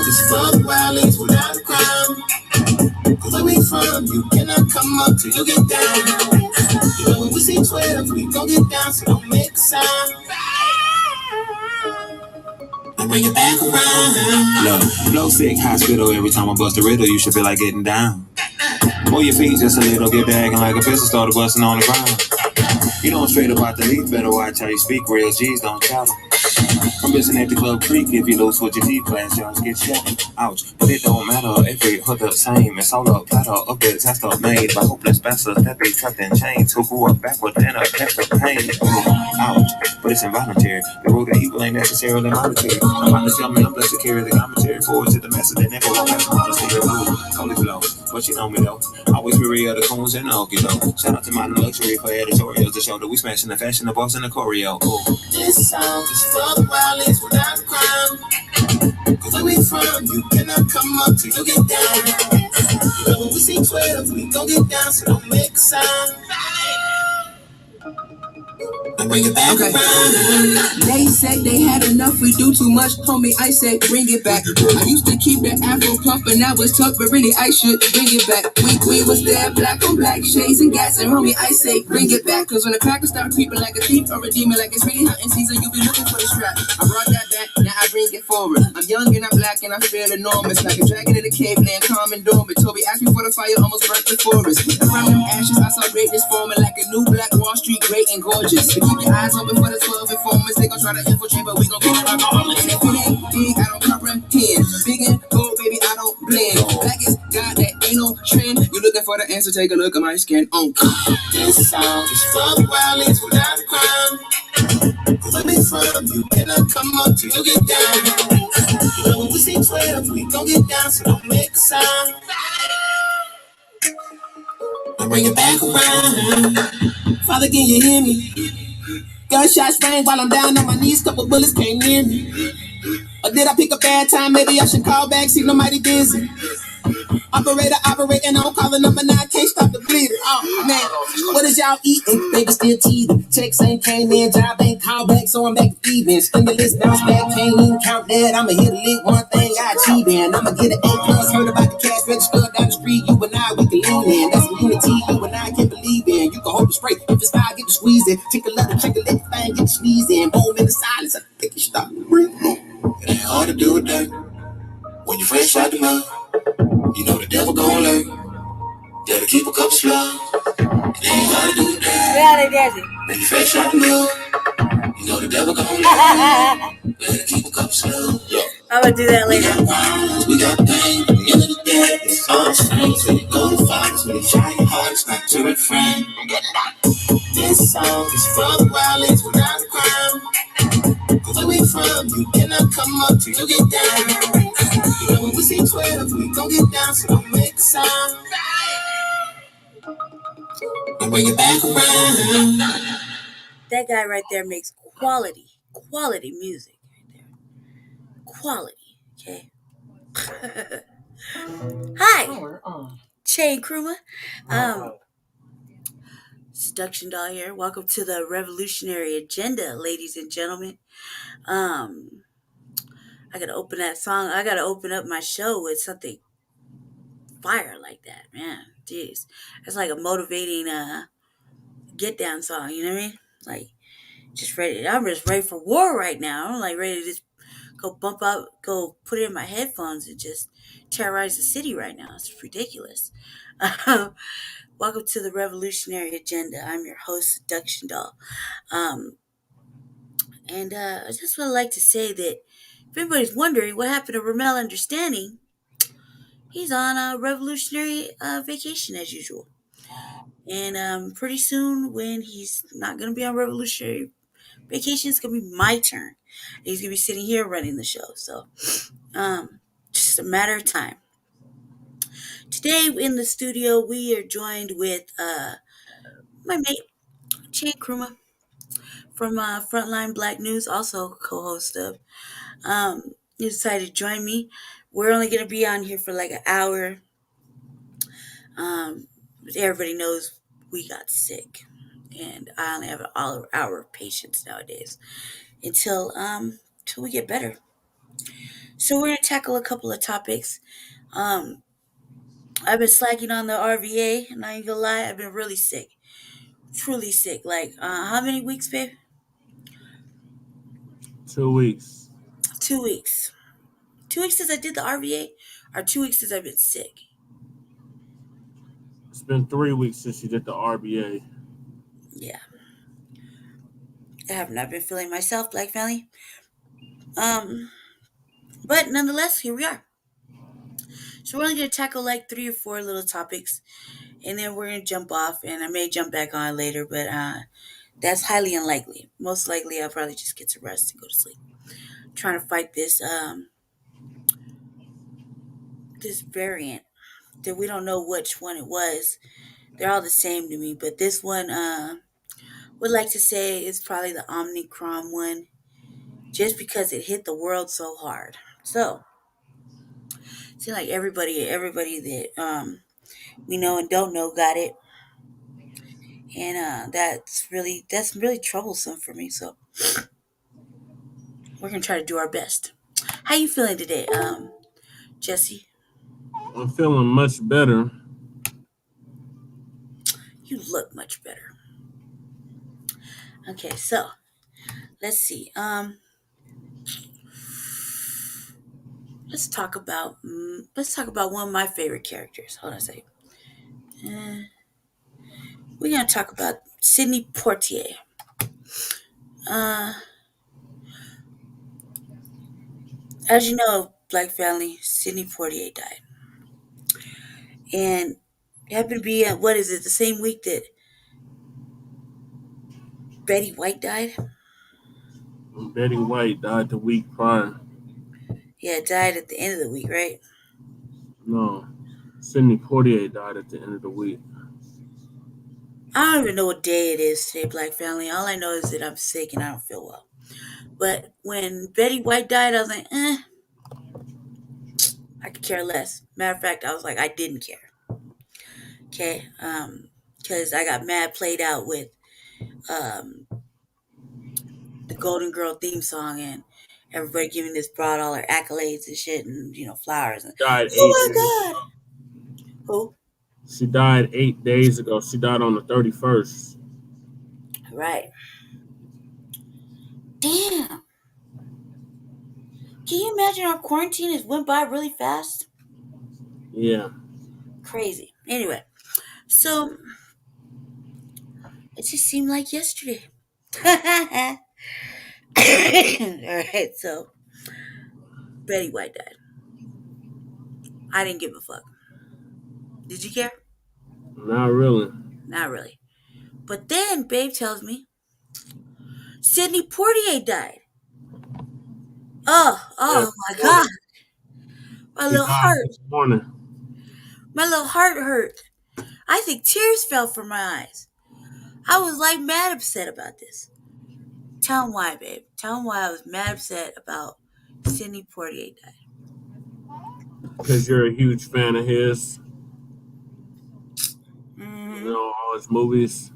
is for the wildlings without a crime. Cause where we from, you cannot come up till you get down. You know when we see 12, we gon' get down, so don't make a sound. And bring it back around. Look, flow sick hospital. Every time I bust a riddle, you should feel like getting down. Move your feet just a little, get bagging like a pistol started busting on the ground. You know I'm straight about the leaf, better watch how you speak. Real G's don't chatter. I'm missing at the club creek. If you lose with your teeth, class yours get shattered. Ouch, but it don't matter. Every hood the same. It's all a platter of the disaster made by hopeless bastards that be trapped in chains who grew up backward and a catch of pain. Ouch, but it's involuntary. The road to evil ain't necessarily monetary. I'm about to tell me I'm blessed to carry the commentary forward to the message that never will pass my honesty. Holy flow, but you know me though. Always be real, the coons and the okie doke. Shout out to Modern Luxury for editorials to show that we smashing the fashion, the boss, and the choreo. This song is for the wildlings without a crime. Cause where we from, you cannot come up till you get down. You know when we see 12, we gon' get down, so don't make a sound. And bring it back around. They say they had enough, we do too much, homie, I say bring it back. I used to keep that afro pumping, that was tough, but really I should bring it back. We was there, black on black, shades and gas, and homie, I say bring it back. Cause when the crackers start creeping like a thief or a demon, like it's really hunting season, you be looking for the strap. I brought that back, now I bring it forward. I'm young and I'm black and I feel enormous, like a dragon in a cave land, calm and dormant. Toby asked me for the fire, almost burnt the forest. And from them ashes I saw greatness forming, like a new black Wall Street, great and gorgeous. Keep your eyes open for the 12 informants. They gon' try to infiltrate, but we gon' get it regardless. And if it ain't big, I don't comprehend. Big and bold, baby, I don't blend. Black is God, that ain't no trend. You looking for the answer, take a look at my skin. This song is for the wildlings without a crime. Cause where we from, you cannot come up till you get down. You know when we see 12, we gon' get down, so don't make a sound. And bring it back around. Father, can you hear me? Gunshots rang while I'm down on my knees, couple bullets came near me. Or did I pick a bad time? Maybe I should call back, seem mighty busy. Operator operating on calling number 9, can't stop the bleeding. Oh man, what is y'all eating? Baby still teething. Checks ain't came in, job ain't called back, so I'm back to even. Stimulus bounce back, can't even count that. I'ma hit a lick, one thing I achieve in. I'ma get an A+, heard about the cash register down the street. You and I, we can lean in. That's the unity you and I can believe in. You can hold it straight, if it's fire, get the squeeze in. Take a letter, check a lick, thing, get the sneeze in. Boom, in the silence, I think you stop. Breathe. It ain't hard to do it, that. When you fresh out the mud, you know the devil gon' lurk. Gotta keep a couple slugs. It ain't hard to do that. When you fresh out the mud, you know the devil gon' lurk. Gotta keep a couple slugs. Yeah. I'm gonna do that later. We got pain. At the end of the day, it's all the same. So you go to fight, so you try your hardest not to refrain. This song is for the wildlings without a crime. Cause where we from, you cannot come up till you get down. You know when we see 12, we gon' get down, so don't make a sound. And bring it back around. That guy right there makes quality music right there. Quality, okay? Hi, Chain Kruma. Seduction Doll here. Welcome to the revolutionary agenda, ladies and gentlemen. I gotta open that song. I gotta open up my show with something fire like that, man. Jeez, it's like a motivating get down song. You know what I mean? Like just ready. I'm just ready for war right now. I'm like ready to just go bump out, go put it in my headphones and just terrorize the city right now. It's ridiculous. Welcome to the revolutionary agenda. I'm your host, Seduction Doll. And I just would like to say that if anybody's wondering what happened to RAHMEL Understanding, he's on a revolutionary vacation as usual. And pretty soon, when he's not going to be on revolutionary vacation, it's going to be my turn. He's going to be sitting here running the show. So, just a matter of time. Today in the studio, we are joined with my mate, Chain Kruma, from Frontline Black News, also co-host of. He decided to join me. We're only going to be on here for like an hour. Everybody knows we got sick, and I only have an hour of patience nowadays until we get better. So we're gonna tackle a couple of topics. Um, I've been slacking on the RVA, and I ain't gonna lie, I've been really sick, truly sick. Like, how many weeks, babe? 2 weeks. 2 weeks. 2 weeks since I did the RVA, or 2 weeks since I've been sick. It's been 3 weeks since you did the RBA. Yeah, I have not been feeling myself, Black Family. Um, but nonetheless, here we are. So we're only gonna tackle like 3 or 4 little topics, and then we're gonna jump off, and I may jump back on later, but that's highly unlikely. Most likely, I'll probably just get to rest and go to sleep. Trying to fight this variant that we don't know which one it was. They're all the same to me, but this one would like to say is probably the Omicron one, just because it hit the world so hard. So it seems like everybody that we know and don't know got it, and that's really troublesome for me. So we're gonna try to do our best. How you feeling today, Jesse? I'm feeling much better. You look much better. Okay, so let's see. Let's talk about one of my favorite characters. Hold on a second. Uh, we're gonna talk about Sidney Poitier. Uh, as you know, Black family, Sidney Poitier died, and it happened to be what is it? The same week that Betty White died. Betty White died the week prior. Yeah, died at the end of the week, right? No, Sidney Poitier died at the end of the week. I don't even know what day it is today, Black family. All I know is that I'm sick and I don't feel well. But when Betty White died, I was like, I could care less. Matter of fact, I was like, I didn't care. Okay, because I got mad played out with um the Golden Girl theme song and everybody giving this broad all her accolades and shit and flowers and Died eight days oh my god, ago. who? She died 8 days ago. She died on the 31st. Right? Damn. Can you imagine our quarantine has went by really fast? Yeah. Crazy. Anyway, so it just seemed like yesterday. All right, so Betty White died. I didn't give a fuck. Did you care? Not really. Not really. But then Babe tells me Sidney Poitier died. Oh, Yeah, oh this my morning. god. My She little died heart. this morning. My little heart hurt. I think tears fell from my eyes. I was like mad upset about this. Tell him why, babe. Tell him why I was mad upset about Sidney Poitier died. Because you're a huge fan of his. You Mm-hmm. know, all his movies.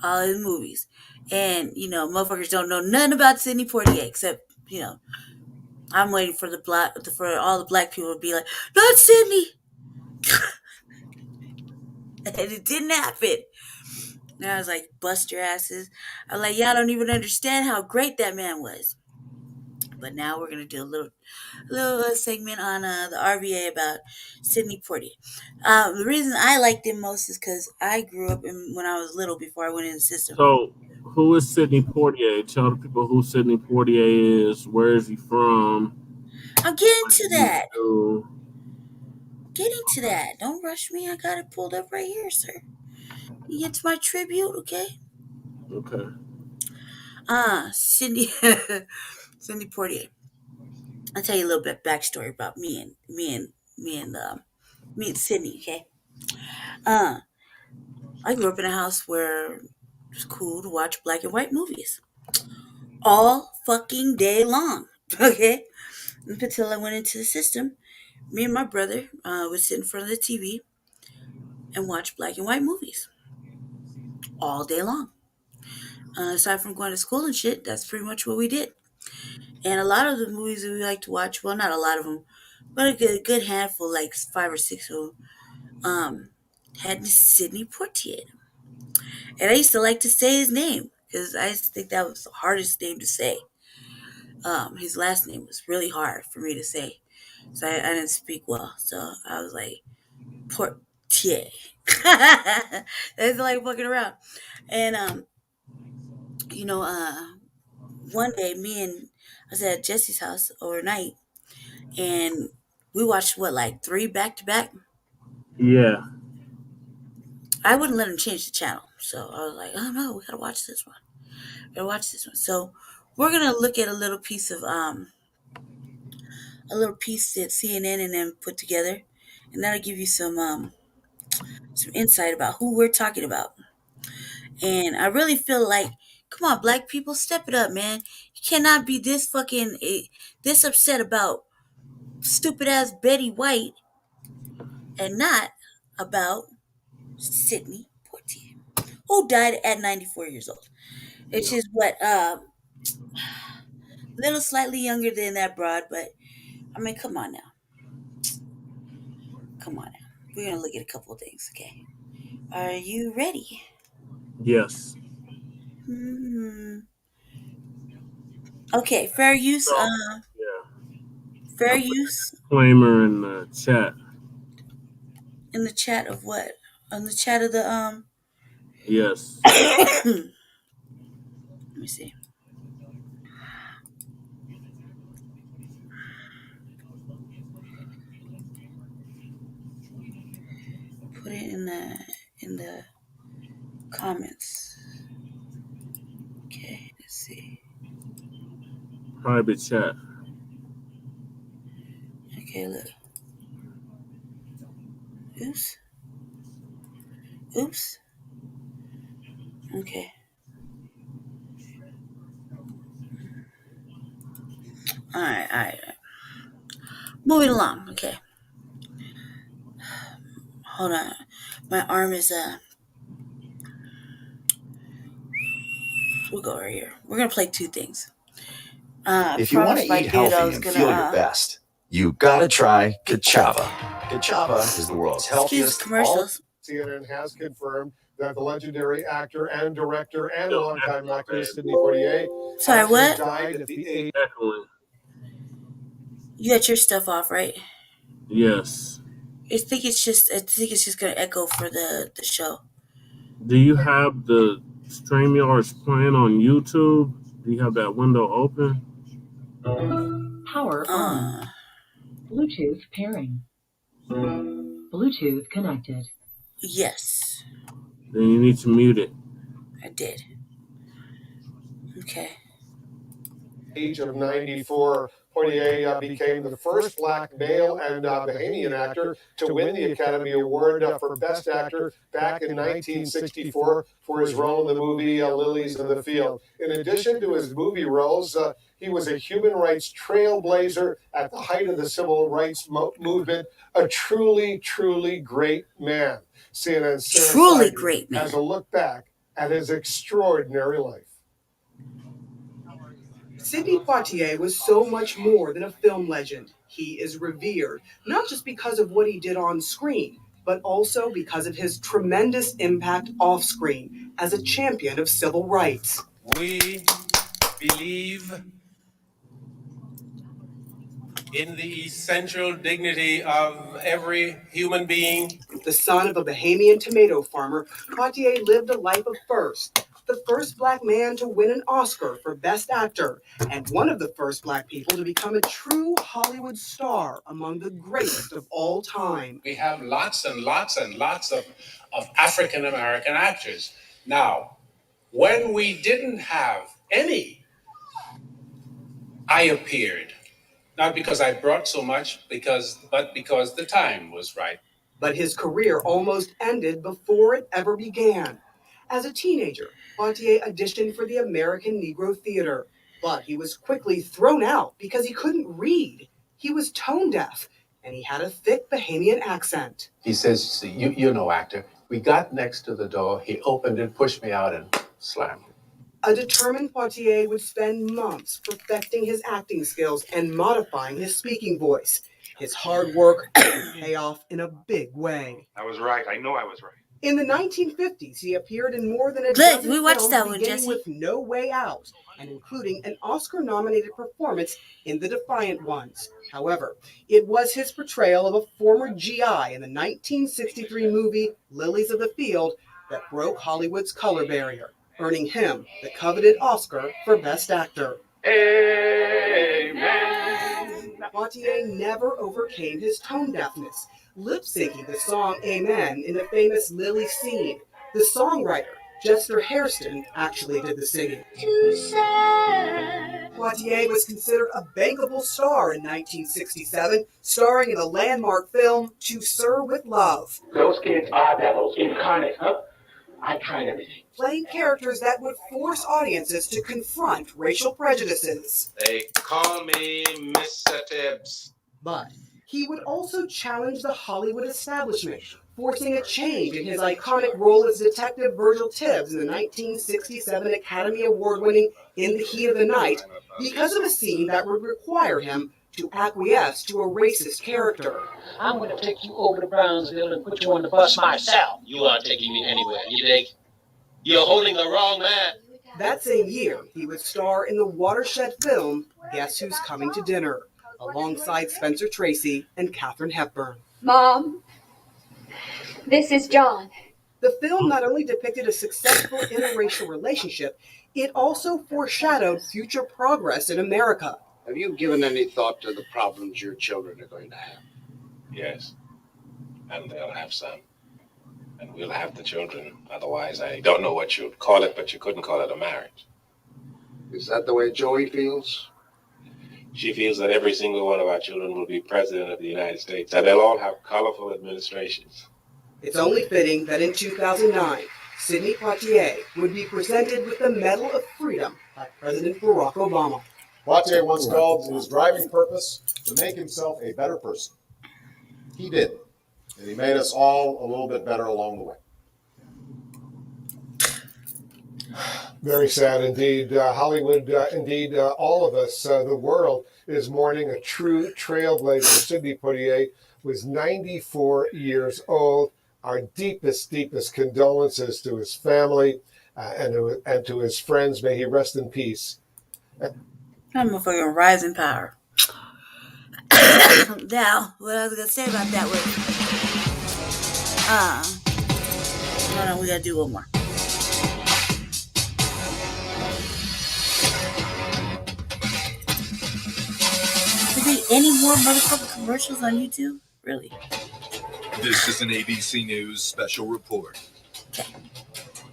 All his movies. And, motherfuckers don't know nothing about Sidney Poitier except, I'm waiting for for all the black people to be like, not Sidney. And it didn't happen. And I was like, bust your asses. I was like, y'all don't even understand how great that man was. But now we're gonna do a little segment on the RVA about Sidney Poitier. The reason I liked him most is because I grew up when I was little before I went in the system. So, who is Sidney Poitier? Tell the people who Sidney Poitier is. Where is he from? I'm getting What to did he that. do? Getting to that. Don't rush me. I got it pulled up right here, sir. You get to my tribute, okay? Okay. Cindy, Cindy Poitier. I'll tell you a little bit backstory about me and Sydney. Okay. Uh, I grew up in a house where it was cool to watch black and white movies all fucking day long. Okay. Until I went into the system, me and my brother would sit in front of the TV and watch black and white movies all day long. Aside from going to school and shit, that's pretty much what we did. And a lot of the movies that we like to watch, well, not a lot of them, but a good handful, like 5 or 6 of them, had Sidney Poitier. And I used to like to say his name because I used to think that was the hardest name to say. His last name was really hard for me to say, so I didn't speak well. So I was like Portier. It's like fucking around, and you know, one day I was at Jesse's house overnight, and we watched what, like 3 back to back. Yeah. I wouldn't let him change the channel, so I was like, "Oh no, we gotta watch this one. We gotta watch this one." So we're gonna look at a little piece that CNN and them put together, and that'll give you some insight about who we're talking about. And I really feel like, come on, black people, step it up, man. You cannot be this upset about stupid ass Betty White and not about Sidney Poitier, who died at 94 years old, which is what little slightly younger than that broad, but I mean, come on now, come on now. We're gonna look at a couple of things, okay? Are you ready? Yes. Hmm. Okay, fair use. So, yeah. Fair I put use a disclaimer in the chat. in the chat of what? On the chat of the. Yes. Let me see. Put it in the comments. Okay, let's see. Private chat. Okay, look. Oops. Oops. Okay. All right. Moving along. Okay. Hold on. My arm is We'll go over here. We're gonna play 2 things. If you want to eat healthy and feel your best, you gotta try Kachava. Kachava is the world's healthiest. Commercials. CNN has confirmed that the legendary actor and director and longtime actor Sidney Poitier Sorry, what? died at the age. Echoing. You got your stuff off, right? Yes. I think it's just gonna echo for the show. Do you have the StreamYards playing on YouTube? Do you have that window open? Power on. Bluetooth pairing. Bluetooth connected. Yes. Then you need to mute it. I did. Okay. Age of 94, Poitier became the first black male and Bahamian actor to win the Academy Award for Best Actor back in 1964 for his role in the movie Lilies of the Field. In addition to his movie roles, he was a human rights trailblazer at the height of the civil rights movement, a truly, truly great man. CNN's Truly great man. Has a look back at his extraordinary life. Sidney Poitier was so much more than a film legend. He is revered, not just because of what he did on screen, but also because of his tremendous impact off screen as a champion of civil rights. We believe in the essential dignity of every human being. The son of a Bahamian tomato farmer, Poitier lived a life of first. The first black man to win an Oscar for Best Actor, and one of the first black people to become a true Hollywood star among the greatest of all time. We have lots and lots and lots of African American actors. Now, when we didn't have any, I appeared. Not because I brought so much, but because the time was right. But his career almost ended before it ever began. As a teenager, Poitier auditioned for the American Negro Theater, but he was quickly thrown out because he couldn't read. He was tone deaf, and he had a thick Bahamian accent. He says, you're no actor. We got next to the door. He opened it, pushed me out, and slammed it. A determined Poitier would spend months perfecting his acting skills and modifying his speaking voice. His hard work would pay off in a big way. I was right. I know I was right. In the 1950s, he appeared in more than a dozen we watched films, that one, beginning Jesse. with No Way Out, and including an Oscar-nominated performance in The Defiant Ones. However, it was his portrayal of a former GI in the 1963 movie Lilies of the Field that broke Hollywood's color barrier, earning him the coveted Oscar for Best Actor. Amen. Poitier never overcame his tone deafness, lip-syncing the song Amen in the famous Lily scene. The songwriter, Chester Hairston, actually did the singing. Poitier was considered a bankable star in 1967, starring in the landmark film To Sir with Love. Those kids are devils incarnate, huh? I tried everything. Playing characters that would force audiences to confront racial prejudices. They call me Mr. Tibbs. But he would also challenge the Hollywood establishment, forcing a change in his iconic role as Detective Virgil Tibbs in the 1967 Academy Award-winning In the Heat of the Night because of a scene that would require him to acquiesce to a racist character. I'm going to take you over to Brownsville and put you on the bus myself. You aren't taking me anywhere, you dig? You're holding the wrong man. That same year, he would star in the watershed film Guess Who's Coming to Dinner, alongside Spencer Tracy and Katharine Hepburn. Mom, this is John. The film not only depicted a successful interracial relationship, it also foreshadowed future progress in America. Have you given any thought to the problems your children are going to have? Yes, and they'll have some. And we'll have the children. Otherwise, I don't know what you'd call it, but you couldn't call it a marriage. Is that the way Joey feels? She feels that every single one of our children will be president of the United States, and they'll all have colorful administrations. It's only fitting that in 2009, Sidney Poitier would be presented with the Medal of Freedom by President Barack Obama. Poitier once called his driving purpose to make himself a better person. He did, and he made us all a little bit better along the way. Very sad indeed. Hollywood, indeed, all of us, the world is mourning a true trailblazer. Sidney Poitier was 94 years old. Our deepest, deepest condolences to his family and to his friends. May he rest in peace. I'm a fucking rising power. Now, what I was going to say about that was, hold on, we got to do one more. Is there any more motherfucking commercials on YouTube? Really? This is an ABC News special report. Okay.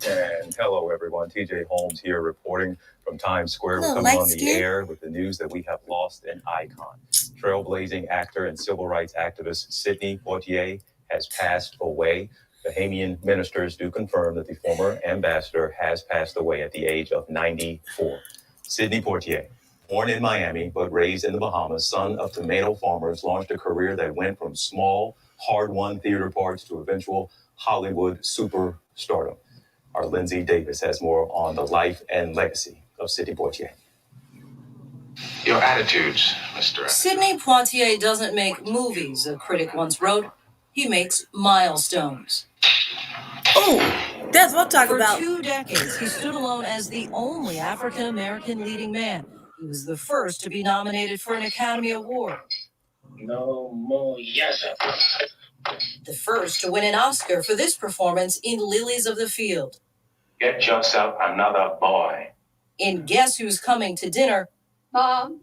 And hello, everyone. TJ Holmes here reporting from Times Square. We're coming on the air with the news that we have lost an icon. Trailblazing actor and civil rights activist Sidney Poitier has passed away. Bahamian ministers do confirm that the former ambassador has passed away at the age of 94. Sidney Poitier, born in Miami but raised in the Bahamas, son of tomato farmers, launched a career that went from small, hard-won theater parts to eventual Hollywood superstardom. Our Lindsay Davis has more on the life and legacy of Sidney Poitier. Your attitudes, Mr. Sidney Poitier doesn't make movies, a critic once wrote. He makes milestones. Oh, that's what I'm talking about. For 2 decades, he stood alone as the only African-American leading man. He was the first to be nominated for an Academy Award. No more yes, sir. The first to win an Oscar for this performance in Lilies of the Field. Get yourself another boy. In Guess Who's Coming to Dinner, Mom,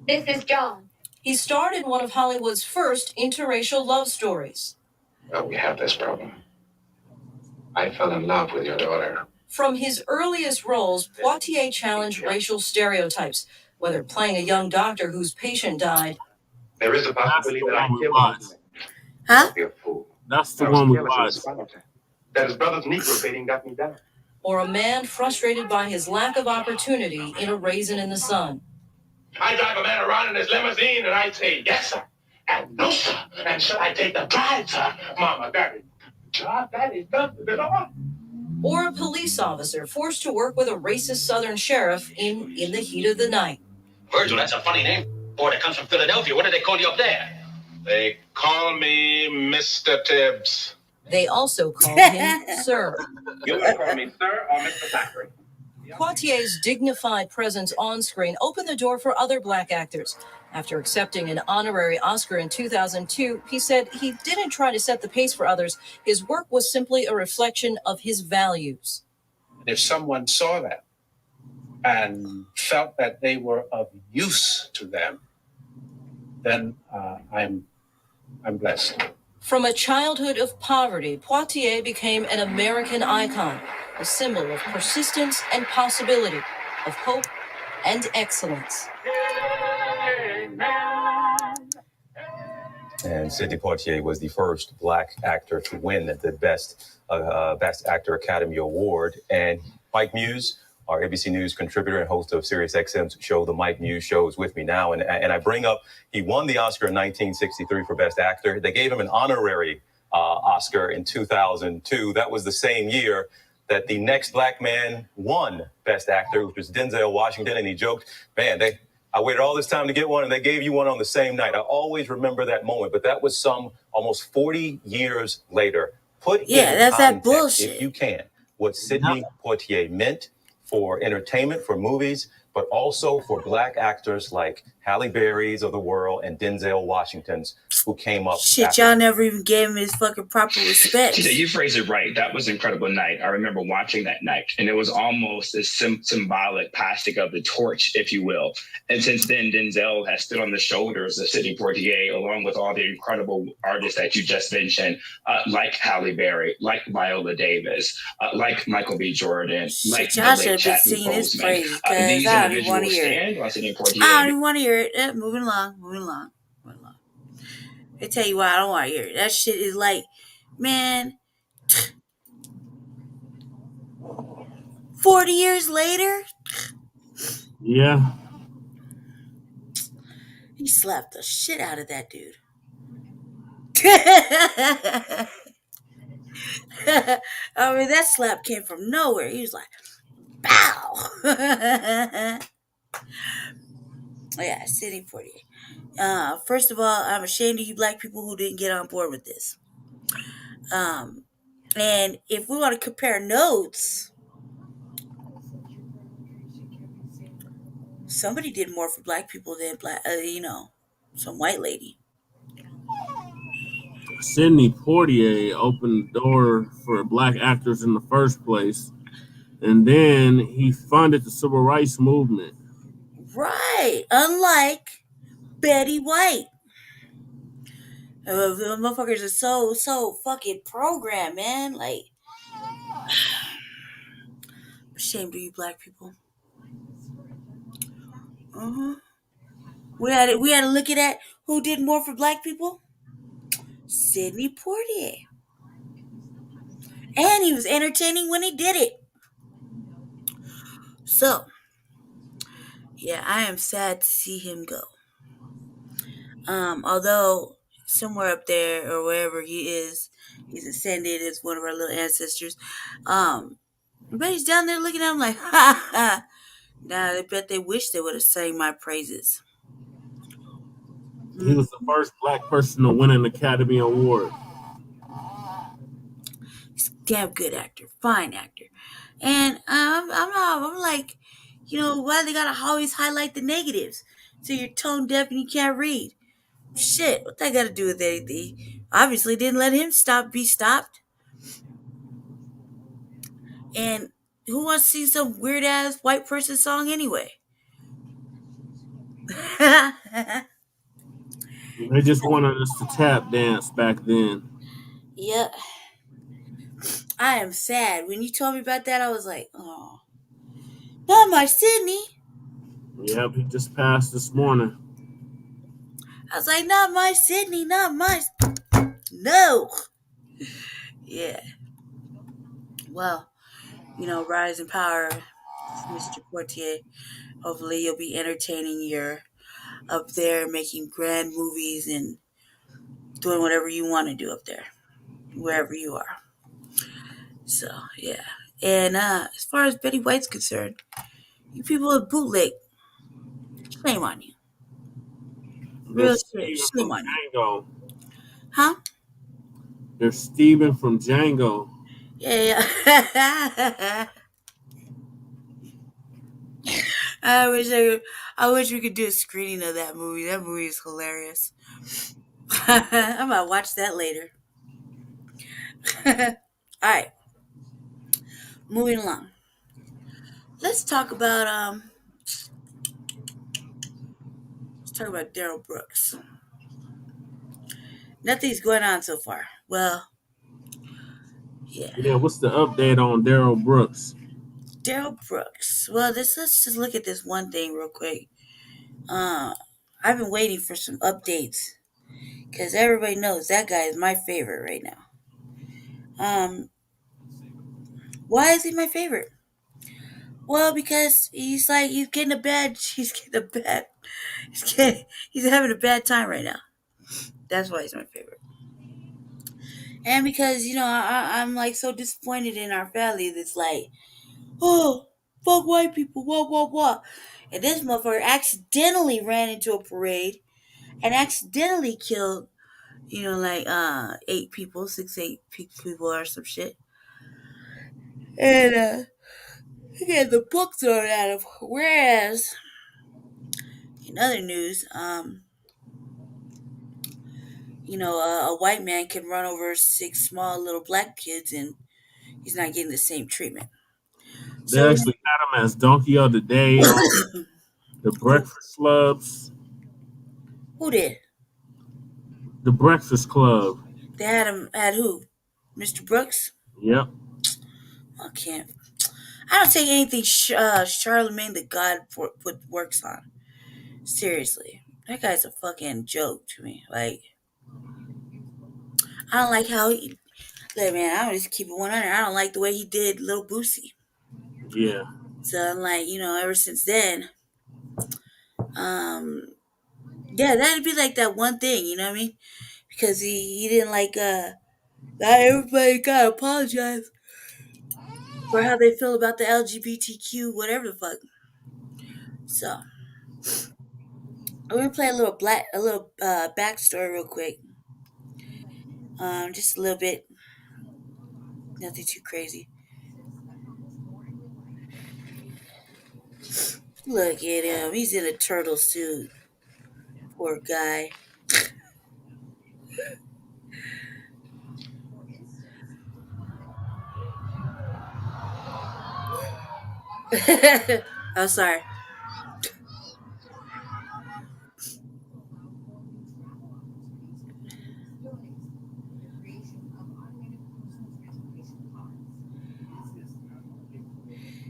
this is John. he starred in one of Hollywood's first interracial love stories. Well, we have this problem. I fell in love with your daughter. From his earliest roles, Poitier challenged racial stereotypes, whether playing a young doctor whose patient died. There is a possibility that I killed him. Huh? Be a fool. That's the one with That his brother's Negro baiting got me down. Or a man frustrated by his lack of opportunity in A Raisin in the Sun. I drive a man around in his limousine and I say, yes, sir, and no, sir, and shall I take the drive, sir? Mama, that is nothing at all. or a police officer forced to work with a racist Southern sheriff in the heat of the night. Virgil, that's a funny name. Boy, that comes from Philadelphia. What do they call you up there? They call me Mr. Tibbs. They also called him Sir. You want to call me Sir or Mr. Thackeray? Poitier's dignified presence on screen opened the door for other Black actors. After accepting an honorary Oscar in 2002, he said he didn't try to set the pace for others. His work was simply a reflection of his values. If someone saw that and felt that they were of use to them, then I'm blessed. From a childhood of poverty, Poitier became an American icon, a symbol of persistence and possibility, of hope and excellence. And Sidney Poitier was the first Black actor to win the Best Actor Academy Award. And Mike Muse, our ABC News contributor and host of SiriusXM's show, The Mike Muse Show, is with me now. And I bring up, he won the Oscar in 1963 for Best Actor. They gave him an honorary Oscar in 2002. That was the same year that the next Black man won Best Actor, which was Denzel Washington. And he joked, man, I waited all this time to get one, and they gave you one on the same night. I always remember that moment, but that was almost 40 years later. Put in that's that context, bullshit. if you can, what Sidney Poitier meant for entertainment, for movies, but also for Black actors like Halle Berry's of the world and Denzel Washington's, who came up. Shit, y'all never even gave him his fucking proper respect. You phrased it right. That was an incredible night. I remember watching that night, and it was almost a symbolic passing of the torch, if you will. And since then, Denzel has stood on the shoulders of Sidney Poitier, along with all the incredible artists that you just mentioned, like Halle Berry, like Viola Davis, like Michael B. Jordan, like y'all should have been singing his praises, because I don't even want to hear it. I don't even want to hear it. Moving along. I tell you why I don't want to hear it. That shit is like, man, 40 years later? Yeah. He slapped the shit out of that dude. I mean, that slap came from nowhere. He was like, pow! Yeah, Sidney Poitier. First of all, I'm ashamed of you Black people who didn't get on board with this. And if we want to compare notes, somebody did more for Black people than some white lady. Sidney Poitier opened the door for Black actors in the first place, and then he funded the Civil Rights Movement. Right, unlike Betty White. The motherfuckers are so fucking programmed, man. Like, ashamed of you Black people. We had to look at that. Who did more for Black people? Sidney Poitier. And he was entertaining when he did it. So, yeah, I am sad to see him go. Although somewhere up there or wherever he is, he's ascended as one of our little ancestors. But he's down there looking at him like, ha ha. Nah, I bet they wish they would have sang my praises. He was the first Black person to win an Academy Award. He's a damn good actor, fine actor. And I'm like, why they gotta always highlight the negatives? So you're tone deaf and you can't read. Shit, what that got to do with anything? Obviously didn't let him be stopped. And who wants to see some weird ass white person song anyway? They just wanted us to tap dance back then. Yeah. I am sad. When you told me about that, I was like, oh, not my Sidney. Yep, he just passed this morning. I was like, not my Sidney, not my... No. Yeah. Well, rise in power, Mr. Poitier. Hopefully you'll be entertaining. You're up there making grand movies and doing whatever you want to do up there, wherever you are. So, yeah. And as far as Betty White's concerned, you people are bootleg. Shame on you. Real shit. Shame on you. Django. Huh? There's Steven from Django. Yeah. I wish we could do a screening of that movie. That movie is hilarious. I'm gonna watch that later. All right. Moving along. Let's talk about Daryl Brooks. Nothing's going on so far. Well, yeah. Yeah, what's the update on Daryl Brooks? Daryl Brooks. Well, let's just look at this one thing real quick. I've been waiting for some updates because everybody knows that guy is my favorite right now. Why is he my favorite? Well, because he's having a bad time right now. That's why he's my favorite. And because, I'm like so disappointed in our family that's like, oh, fuck white people, what. And this motherfucker accidentally ran into a parade and accidentally killed, 8 people, 8 people or some shit. And he had the book thrown at him. Whereas, in other news, a white man can run over 6 small little black kids and he's not getting the same treatment. They actually had him as Donkey of the Day on the Breakfast Clubs. Who did? The Breakfast Club. They had him at who? Mr. Brooks? Yep. I don't take anything Charlemagne the God put works on. Seriously. That guy's a fucking joke to me. Like, I don't like how he... Like, man, I'm just keep it 100. I don't like the way he did Lil Boosie. Yeah. So I'm like, ever since then, yeah, that'd be like that one thing, you know what I mean? Because he didn't like, not everybody gotta apologize for how they feel about the LGBTQ, whatever the fuck. So, I'm gonna play a little backstory real quick. Just a little bit. Nothing too crazy. Look at him. He's in a turtle suit. Poor guy. I'm sorry.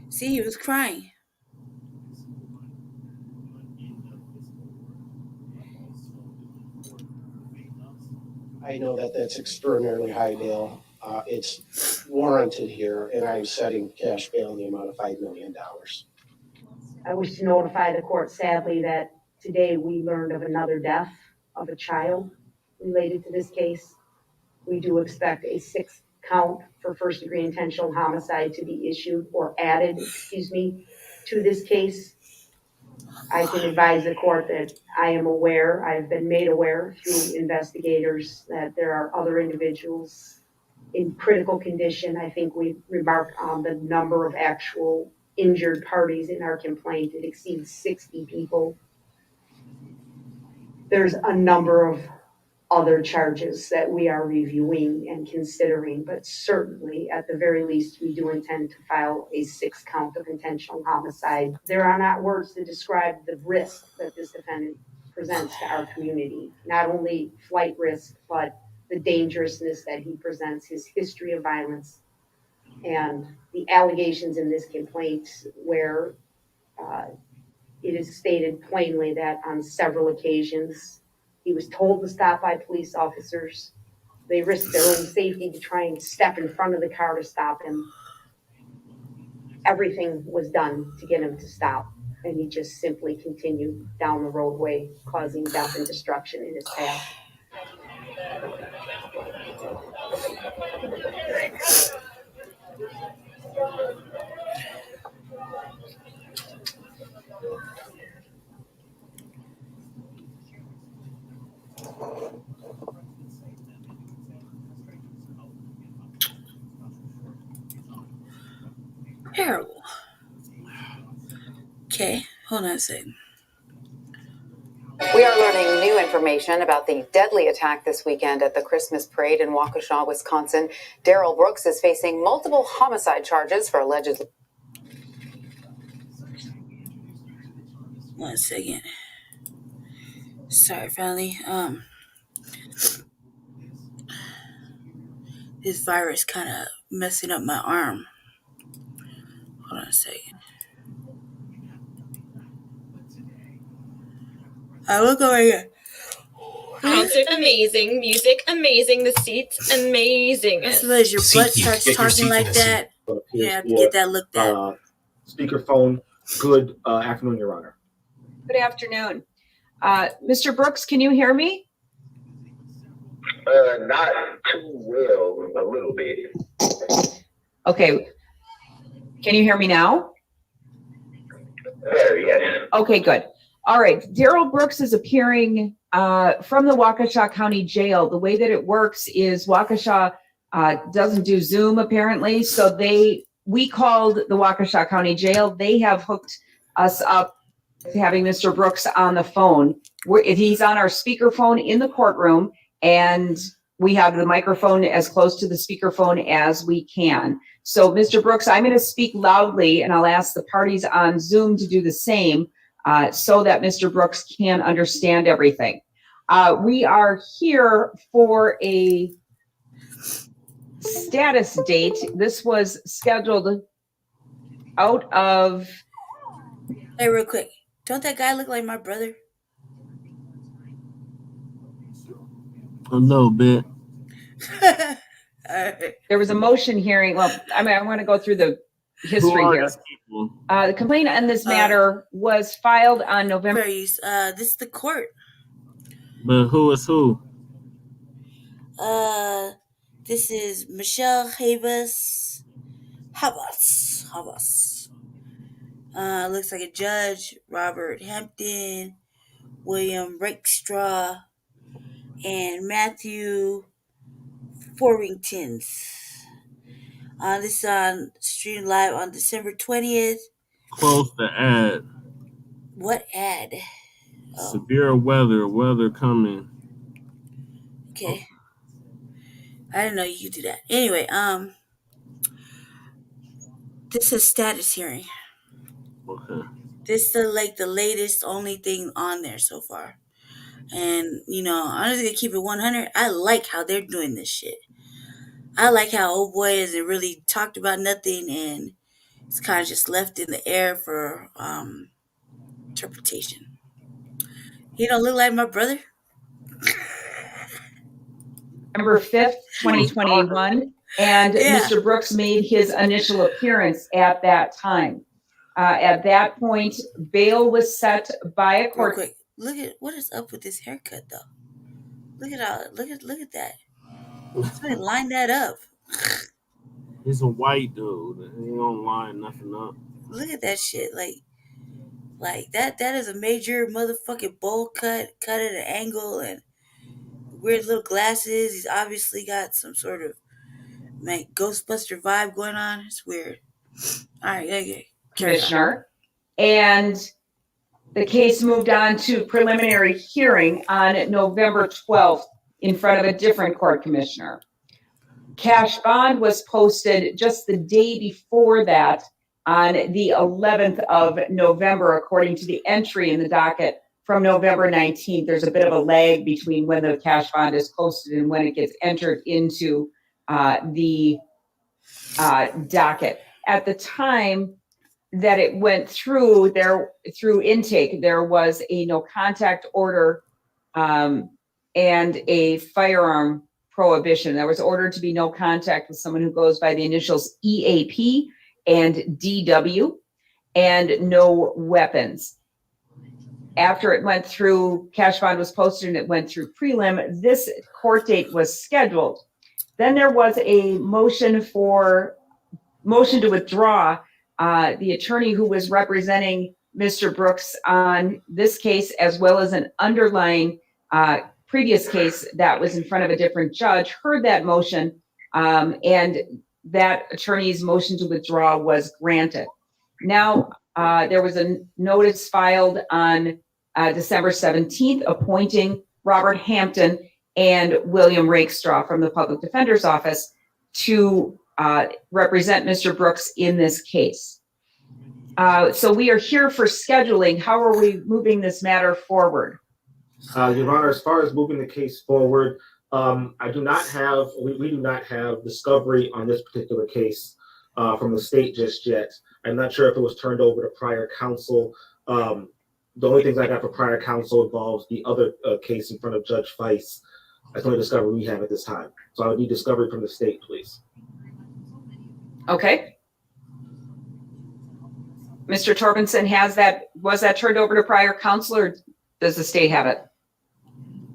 See, he was crying. I know that that's extraordinarily high bail. It's warranted here, and I'm setting cash bail in the amount of $5 million. I wish to notify the court sadly that today we learned of another death of a child related to this case. We do expect a 6th count for first-degree intentional homicide to be issued or added, to this case. I can advise the court that I am aware, I've been made aware through investigators that there are other individuals in critical condition. I think we remarked on the number of actual injured parties in our complaint. It exceeds 60 people. There's a number of other charges that we are reviewing and considering, but certainly at the very least, we do intend to file a 6th count of intentional homicide. There are not words to describe the risk that this defendant presents to our community, not only flight risk, but the dangerousness that he presents, his history of violence, and the allegations in this complaint where it is stated plainly that on several occasions he was told to stop by police officers. They risked their own safety to try and step in front of the car to stop him. Everything was done to get him to stop, and he just simply continued down the roadway, causing death and destruction in his path. Terrible. Okay, hold on a second. We are learning new information about the deadly attack this weekend at the Christmas parade in Waukesha, Wisconsin. Daryl Brooks is facing multiple homicide charges for allegedly. 1 second. Sorry, family. This virus kind of messing up my arm. Hold on a second. I look over here. Concert amazing, music amazing, the seats amazing. As soon as your butt starts talking like that, you have to get that looked at. Speakerphone. Good afternoon, Your Honor. Good afternoon. Mr. Brooks, can you hear me? Not too well, a little bit. Okay. Can you hear me now? Yes. Okay, good. All right. Daryl Brooks is appearing from the Waukesha County Jail. The way that it works is Waukesha doesn't do Zoom apparently, so we called the Waukesha County Jail. They have hooked us up with having Mr. Brooks on the phone. He's on our speakerphone in the courtroom, and we have the microphone as close to the speakerphone as we can. So, Mr. Brooks, I'm going to speak loudly, and I'll ask the parties on Zoom to do the same so that Mr. Brooks can understand everything. We are here for a status date. This was scheduled out of... Hey, real quick. Don't that guy look like my brother? A little bit. There was a motion hearing. Well, I mean, I want to go through the history here. The complaint on this matter was filed on November. This is the court. But who is who? This is Michelle Havas. Looks like a judge, Robert Hampton, William Rakestraw, and Matthew Forrington. This is on stream live on December 20th. Close the ad. What ad? Oh. Severe weather coming. Okay. I didn't know you could do that. Anyway, this is status hearing. Okay. This is the latest only thing on there so far. And, I'm just going to keep it 100. I like how they're doing this shit. I like how old boy hasn't really talked about nothing and it's kind of just left in the air for interpretation. He don't look like my brother. November 5th, 2021. And Mr. Brooks made his initial appearance at that time. At that point, bail was set by a court. Real quick, look at what is up with this haircut, though. Look at that. Somebody line that up. He's a white dude. He don't line nothing up. Look at that shit. Like that is a major motherfucking bowl cut at an angle, and weird little glasses. He's obviously got some sort of Ghostbuster vibe going on. It's weird. All right, okay. Commissioner. And the case moved on to preliminary hearing on November 12th in front of a different court commissioner. Cash bond was posted just the day before that on the 11th of November, according to the entry in the docket from November 19th. There's a bit of a lag between when the cash bond is posted and when it gets entered into the docket. At the time that it went through intake, there was a no contact order and a firearm prohibition. There was ordered to be no contact with someone who goes by the initials EAP and DW, and no weapons. After it went through, cash bond was posted and it went through prelim, this court date was scheduled. Then there was a motion for motion to withdraw. The attorney who was representing Mr. Brooks on this case, as well as an underlying previous case that was in front of a different judge, heard that motion, and that attorney's motion to withdraw was granted. Now, there was a notice filed on December 17th appointing Robert Hampton and William Rakestraw from the Public Defender's Office to represent Mr. Brooks in this case. So we are here for scheduling. How are we moving this matter forward? Your Honor, as far as moving the case forward, we do not have discovery on this particular case from the state just yet. I'm not sure if it was turned over to prior counsel. The only things I got for prior counsel involves the other case in front of Judge Feist. That's the only discovery we have at this time. So I would need discovery from the state, please. Okay. Mr. Torbenson, was that turned over to prior counsel, or does the state have it?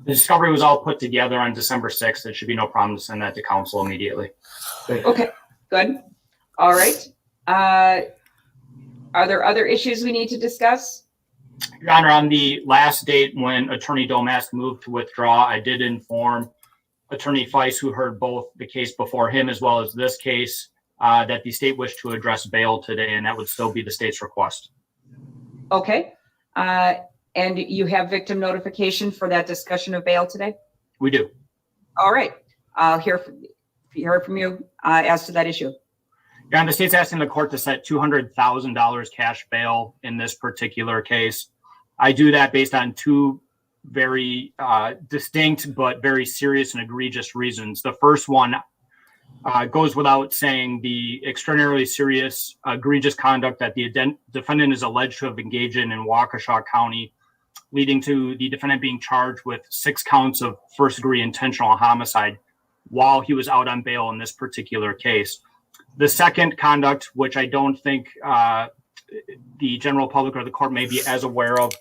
The discovery was all put together on December 6th. There should be no problem to send that to counsel immediately. Okay, good. All right. Are there other issues we need to discuss? Your Honor, on the last date when Attorney Domask moved to withdraw, I did inform Attorney Feist, who heard both the case before him as well as this case, that the state wished to address bail today, and that would still be the state's request. Okay. And you have victim notification for that discussion of bail today? We do. All right. I'll hear from you as to that issue. Your Honor, the state's asking the court to set $200,000 cash bail in this particular case. I do that based on two very distinct but very serious and egregious reasons. The first one goes without saying: the extraordinarily serious, egregious conduct that the defendant is alleged to have engaged in Waukesha County, leading to the defendant being charged with 6 counts of first-degree intentional homicide while he was out on bail in this particular case. The second conduct, which I don't think the general public or the court may be as aware of,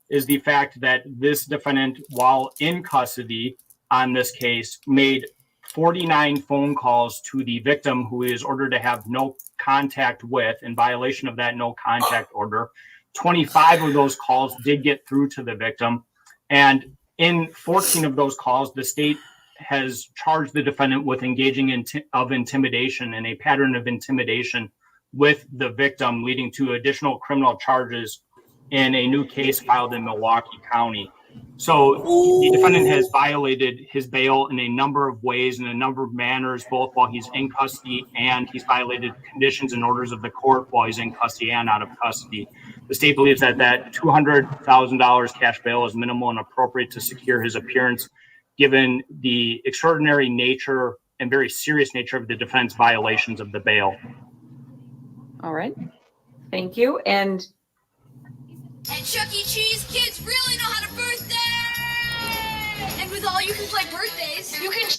is the fact that this defendant, while in custody on this case, made 49 phone calls to the victim, who is ordered to have no contact with, in violation of that no contact order. 25 of those calls did get through to the victim. And in 14 of those calls, the state has charged the defendant with engaging in intimidation and a pattern of intimidation with the victim, leading to additional criminal charges in a new case filed in Milwaukee County. So the defendant has violated his bail in a number of ways, in a number of manners, both while he's in custody, and he's violated conditions and orders of the court while he's in custody and out of custody. The state believes that $200,000 cash bail is minimal and appropriate to secure his appearance, given the extraordinary nature and very serious nature of the defendant's violations of the bail. All right. Thank you. And Chuck E. Cheese kids really know how to birthday! And with all you can play birthdays, you can...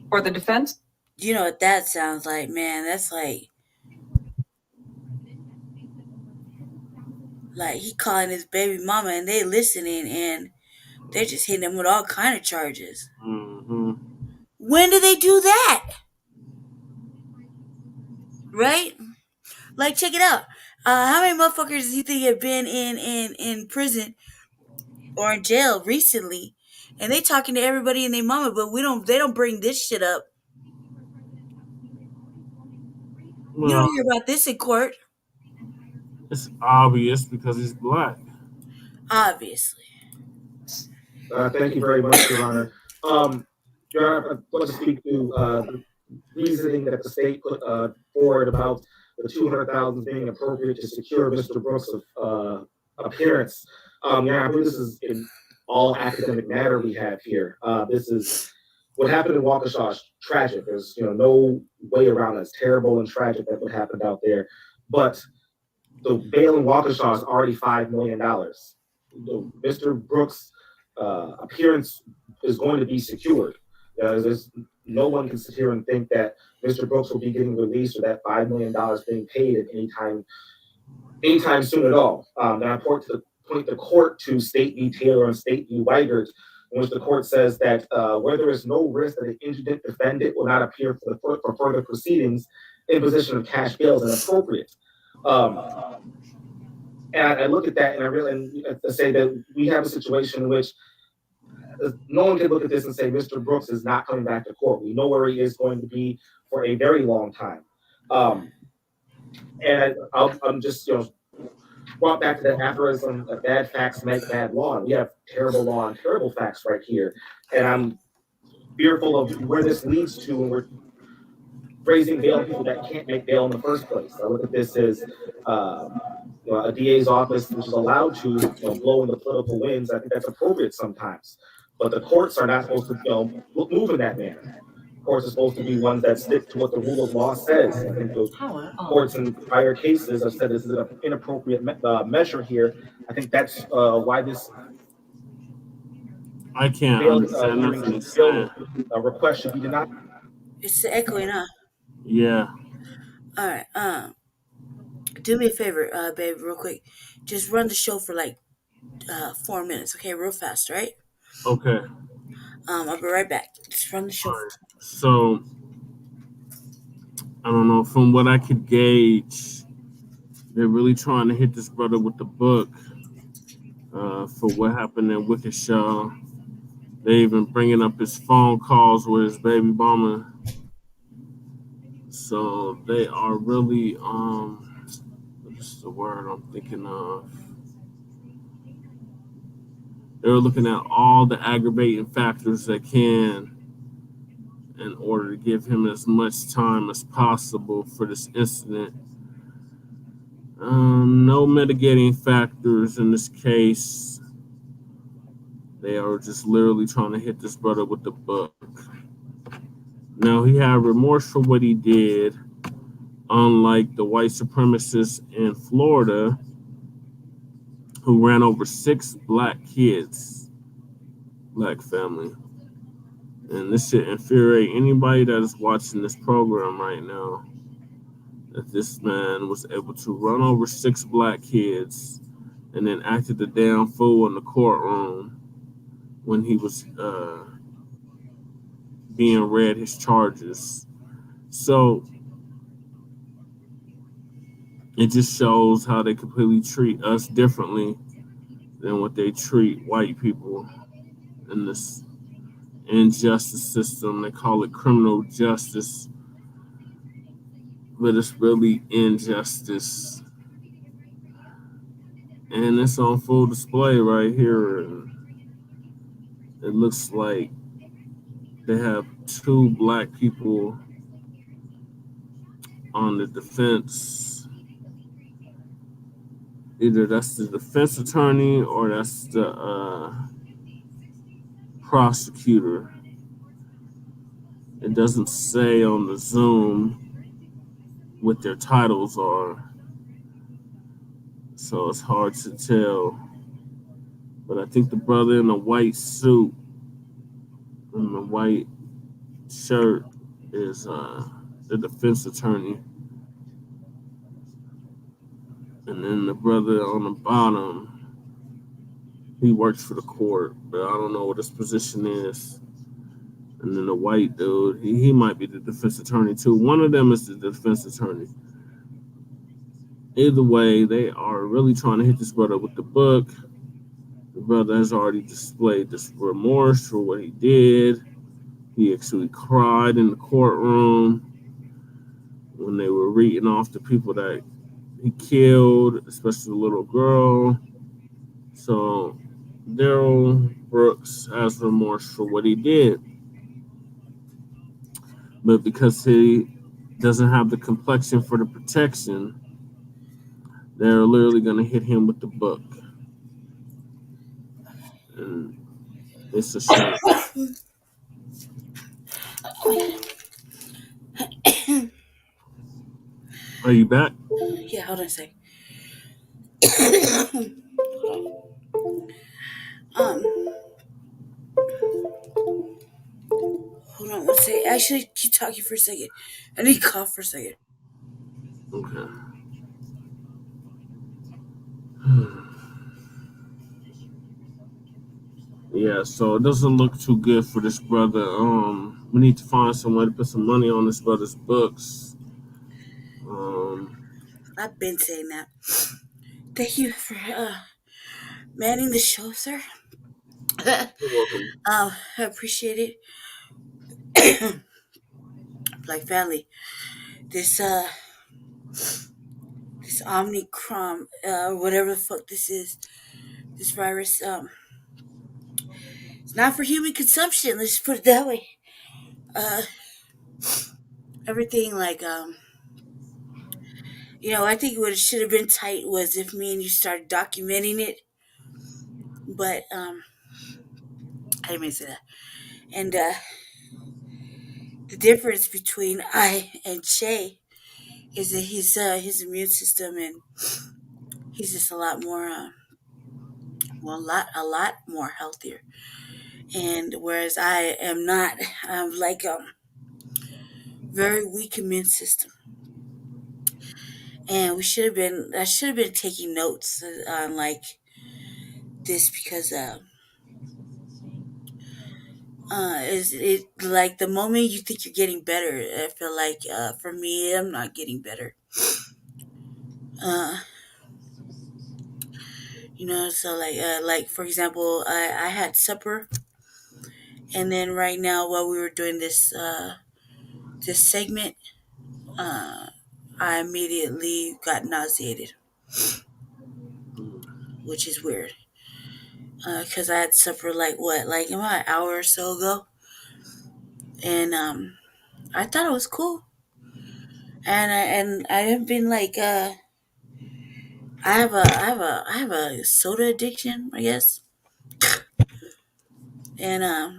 for the defense? You know what that sounds like, man? That's like he calling his baby mama and they listening and they're just hitting him with all kind of charges. Mm-hmm. When do they do that? Right? Like, check it out. How many motherfuckers do you think have been in prison or in jail recently, and they talking to everybody and their mama, but they don't bring this shit up. Well, You don't hear about this in court. it's obvious because he's black. Obviously. Thank you very much, Your Honor. Your Honor, I want to speak to the reasoning that the state put forward about the $200,000 being appropriate to secure Mr. Brooks' appearance. Your Honor, I believe this is in all academic matter we have here. This is what happened in Waukesha is tragic. There's no way around it. It's terrible and tragic that what happened out there. But the bail in Waukesha is already $5 million. Mr. Brooks' appearance is going to be secured. There's no one can sit here and think that Mr. Brooks will be getting released or that $5 million being paid at anytime soon at all. And I point the court to State v. Taylor and State v. Weigert, in which the court says that where there is no risk that an indigent defendant will not appear for further proceedings, imposition of cash bail is inappropriate. And I look at that and I say that we have a situation in which no one can look at this and say Mr. Brooks is not coming back to court. We know where he is going to be for a very long time. And I'm just, brought back to that aphorism that bad facts make bad law. And we have terrible law and terrible facts right here. And I'm fearful of where this leads to when we're raising bail on people that can't make bail in the first place. I look at this as a DA's office which is allowed to blow in the political winds. I think that's appropriate sometimes. But the courts are not supposed to move in that manner. Courts are supposed to be ones that stick to what the rule of law says. I think those courts in prior cases have said this is an inappropriate measure here. I think that's why this I can't understand nothing. Request should be denied. It's echoing, huh? Yeah. All right. Do me a favor, babe, real quick. Just run the show for like 4 minutes, okay? Real fast, right? Okay. I'll be right back. Just run the show. So, I don't know. From what I could gauge, they're really trying to hit this brother with the book for what happened in Wickenshaw. They even bringing up his phone calls with his baby mama. So they are really, what's the word I'm thinking of? They're looking at all the aggravating factors they can in order to give him as much time as possible for this incident. No mitigating factors in this case. They are just literally trying to hit this brother with the book. Now, he had remorse for what he did, unlike the white supremacists in Florida who ran over 6 black kids, black family. And this should infuriate anybody that is watching this program right now, that this man was able to run over 6 black kids and then acted the damn fool in the courtroom when he was being read his charges. So it just shows how they completely treat us differently than what they treat white people in this injustice system. They call it criminal justice, but it's really injustice. And it's on full display right here. It looks like they have 2 black people on the defense. Either that's the defense attorney or that's the prosecutor. It doesn't say on the Zoom what their titles are, so it's hard to tell. But I think the brother in the white suit and the white shirt is the defense attorney. And then the brother on the bottom, he works for the court, but I don't know what his position is. And then the white dude, he might be the defense attorney too. One of them is the defense attorney. Either way, they are really trying to hit this brother with the book. The brother has already displayed this remorse for what he did. He actually cried in the courtroom when they were reading off the people that he killed, especially the little girl. So Darrell Brooks has remorse for what he did. But because he doesn't have the complexion for the protection, they're literally going to hit him with the book. And it's a shame. Are you back? Yeah, hold on a second. Hold on one second. Actually, keep talking for a second. I need to cough for a second. Okay. Yeah, so it doesn't look too good for this brother. We need to find some way to put some money on this brother's books I've been saying that. Thank you for manning the show, sir. You're welcome. I appreciate it. Like family, this Omicron, whatever the fuck this is, this virus, it's not for human consumption. Let's just put it that way. Everything like I think what should have been tight was if me and you started documenting it, but I didn't mean to say that. And the difference between I and Shay is that his immune system, and he's just a lot more a lot more healthier. And whereas I am not, I'm like very weak immune system. And I should have been taking notes on like this, because is it like the moment you think you're getting better, I feel like for me, I'm not getting better. So like for example, I had supper, and then right now while we were doing this this segment, I immediately got nauseated, which is weird. Because I had supper like about an hour or so ago, and I thought it was cool, and I have been like I have a soda addiction, I guess, and I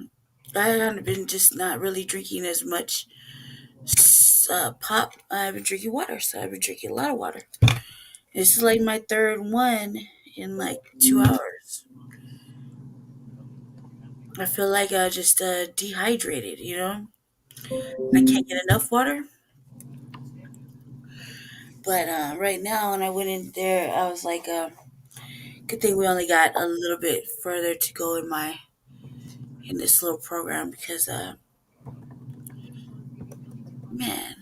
have been just not really drinking as much pop. I've been drinking water, so I've been drinking a lot of water. This is like my third one in like 2 hours. I feel like I just dehydrated, I can't get enough water. But right now, when I went in there, I was like, good thing we only got a little bit further to go in this little program, because man,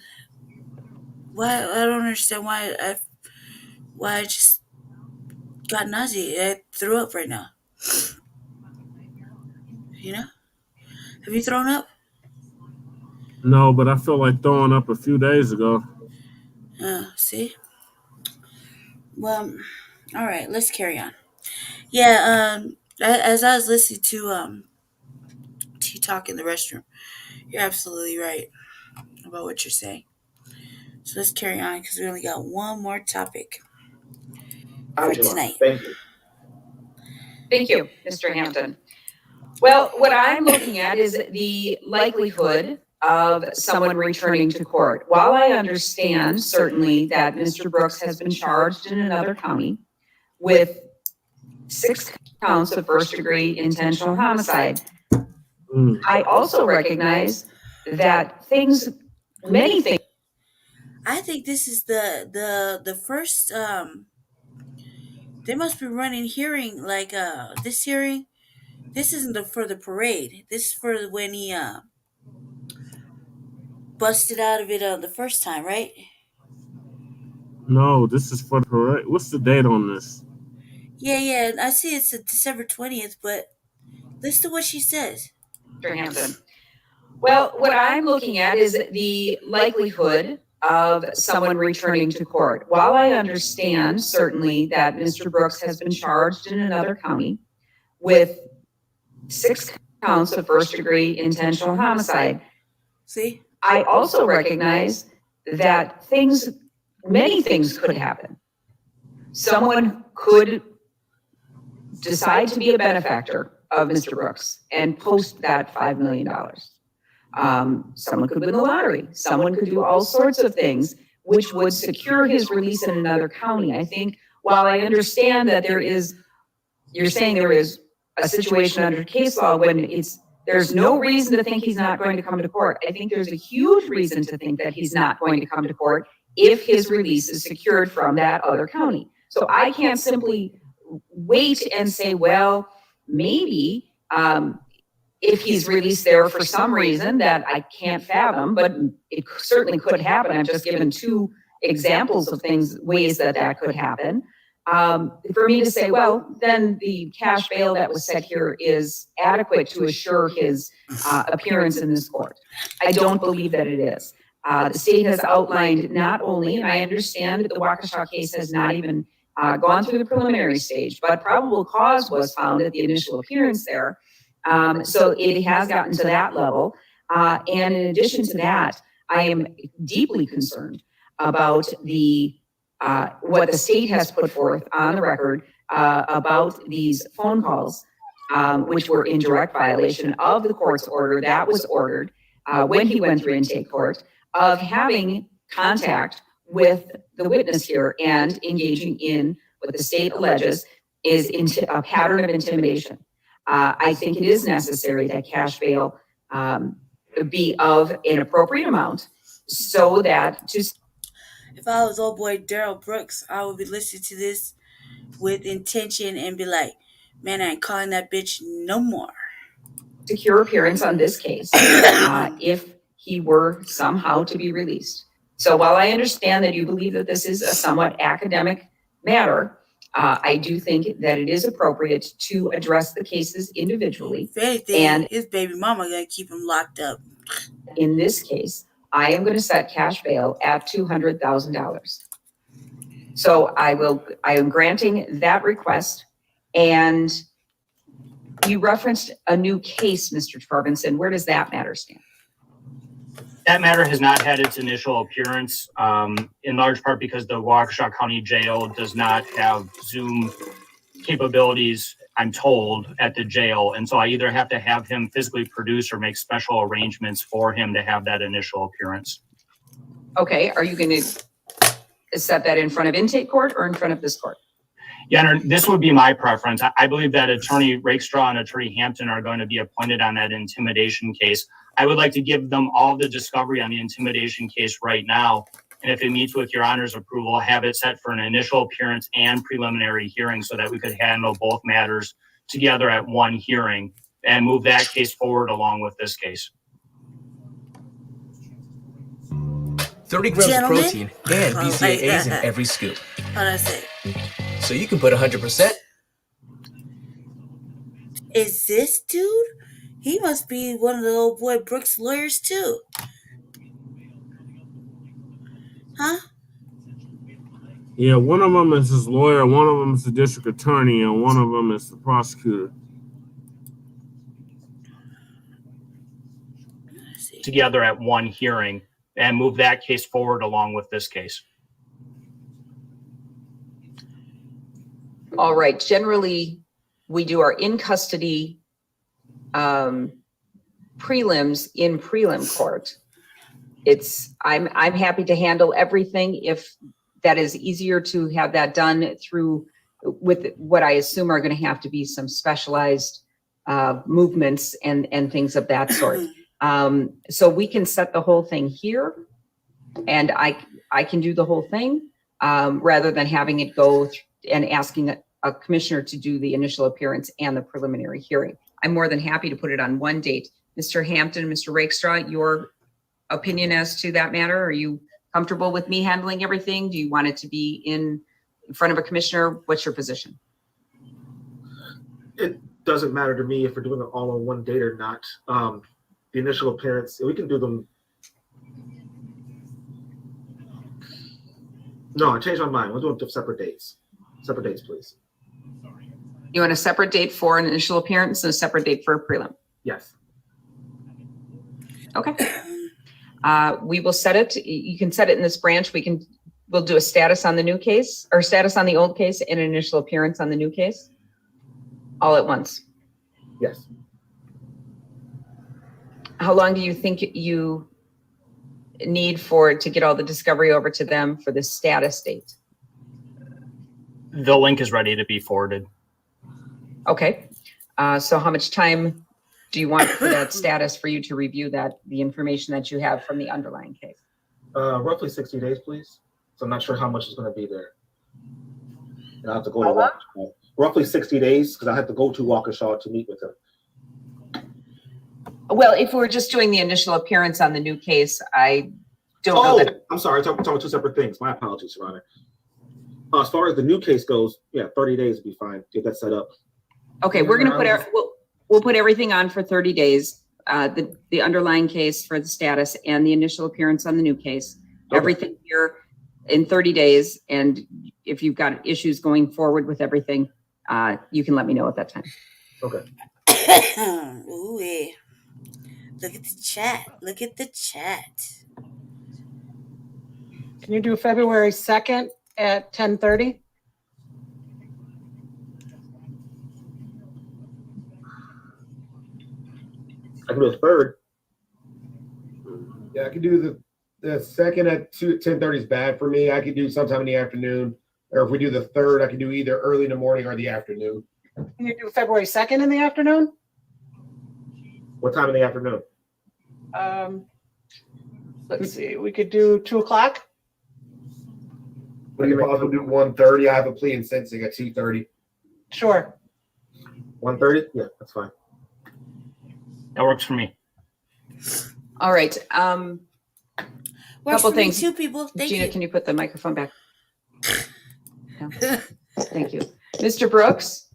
why I don't understand why I just got nauseated. I threw up right now. Have you thrown up? No, but I feel like throwing up a few days ago. See? Well, all right, let's carry on. Yeah, as I was listening to you talk in the restroom, you're absolutely right about what you're saying. So let's carry on, because we only got one more topic for tonight. Thank you. Thank you, Mr. Hampton. Well, what I'm looking at is the likelihood of someone returning to court. While I understand certainly that Mr. Brooks has been charged in another county with 6 counts of first-degree intentional homicide, I also recognize that many things. I think this is the first. They must be running hearing like this hearing. This isn't for the parade. This is for when he busted out of it the first time, right? No, this is for the parade. What's the date on this? Yeah. I see it's December 20th, but listen to what she says. Mr. Hampton. Well, what I'm looking at is the likelihood of someone returning to court. While I understand certainly that Mr. Brooks has been charged in another county with 6 counts of first-degree intentional homicide, see, I also recognize that many things could happen. Someone could decide to be a benefactor of Mr. Brooks and post that $5 million. Someone could win the lottery. Someone could do all sorts of things which would secure his release in another county. I think while I understand that you're saying there is a situation under case law when there's no reason to think he's not going to come to court. I think there's a huge reason to think that he's not going to come to court if his release is secured from that other county. So I can't simply wait and say, well, maybe if he's released there for some reason that I can't fathom, but it certainly could happen. I've just given 2 examples of ways that could happen. For me to say, well, then the cash bail that was set here is adequate to assure his appearance in this court. I don't believe that it is. The state has outlined not only, and I understand that the Waukesha case has not even gone through the preliminary stage, but probable cause was found at the initial appearance there. So it has gotten to that level. And in addition to that, I am deeply concerned about what the state has put forth on the record about these phone calls, which were in direct violation of the court's order that was ordered when he went through intake court, of having contact with the witness here and engaging in what the state alleges is a pattern of intimidation. I think it is necessary that cash bail be of an appropriate amount so that if I was old boy Darrell Brooks, I would be listening to this with intention and be like, man, I ain't calling that bitch no more. Secure appearance on this case if he were somehow to be released. So while I understand that you believe that this is a somewhat academic matter, I do think that it is appropriate to address the cases individually. If anything, and his baby mama gonna keep him locked up. In this case, I am going to set cash bail at $200,000. So I am granting that request. And you referenced a new case, Mr. Torbenson. Where does that matter stand? That matter has not had its initial appearance, in large part because the Waukesha County Jail does not have Zoom capabilities, I'm told, at the jail. And so I either have to have him physically produce or make special arrangements for him to have that initial appearance. Okay, are you going to set that in front of intake court or in front of this court? Yeah, this would be my preference. I believe that Attorney Rakestraw and Attorney Hampton are going to be appointed on that intimidation case. I would like to give them all the discovery on the intimidation case right now. And if it meets with your honor's approval, have it set for an initial appearance and preliminary hearing so that we could handle both matters together at one hearing and move that case forward along with this case. 30 grams of protein and BCAAs in every scoop. What I say? So you can put 100%. Is this dude? He must be one of the old boy Brooks lawyers too. Huh? Yeah, one of them is his lawyer, one of them is the district attorney, and one of them is the prosecutor. Together at one hearing and move that case forward along with this case. All right. Generally, we do our in-custody prelims in prelim court. I'm happy to handle everything if that is easier to have that done through with what I assume are going to have to be some specialized movements and things of that sort. So we can set the whole thing here, and I can do the whole thing rather than having it go and asking a commissioner to do the initial appearance and the preliminary hearing. I'm more than happy to put it on one date. Mr. Hampton, Mr. Rakestraw, your opinion as to that matter? Are you comfortable with me handling everything? Do you want it to be in front of a commissioner? What's your position? It doesn't matter to me if we're doing it all on one date or not. The initial appearance, we can do them. No, I changed my mind. We'll do them separate dates. Separate dates, please. You want a separate date for an initial appearance and a separate date for a prelim? Yes. Okay. We will set it. You can set it in this branch. We'll do a status on the new case or status on the old case and an initial appearance on the new case all at once. Yes. How long do you think you need to get all the discovery over to them for the status date? The link is ready to be forwarded. Okay. So how much time do you want for that status for you to review the information that you have from the underlying case? Roughly 60 days, please. So I'm not sure how much is going to be there. And I have to go to Waukesha. Roughly 60 days, because I have to go to Waukesha to meet with him. Well, if we're just doing the initial appearance on the new case, don't know that. I'm sorry. I'm talking about two separate things. My apologies, Your Honor. As far as the new case goes, yeah, 30 days would be fine. Get that set up. Okay, we're going to put we'll put everything on for 30 days. The underlying case for the status and the initial appearance on the new case. Okay. Everything here in 30 days. And if you've got issues going forward with everything, you can let me know at that time. Okay. Ooh, yeah. Look at the chat. Look at the chat. Can you do February 2nd at 10:30? I can do the 3rd. Yeah, I could do the 2nd at 10:30 is bad for me. I could do sometime in the afternoon. Or if we do the 3rd, I could do either early in the morning or the afternoon. Can you do February 2nd in the afternoon? What time in the afternoon? Let's see. We could do 2 o'clock. We can also do 1:30. I have a plea in sentencing at 2:30. Sure. 1:30? Yeah, that's fine. That works for me. All right. Couple things. Two people. Thank Gina, you. can you put the microphone back? Yeah. Thank you. Mr. Brooks?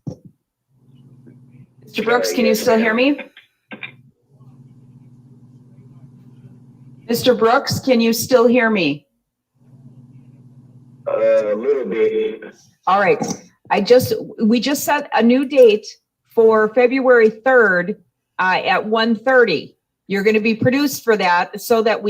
Mr. Brooks, can you still hear me? Mr. Brooks, can you still hear me? A little bit. All right. We just set a new date for February 3rd at 1:30. You're going to be produced for that so that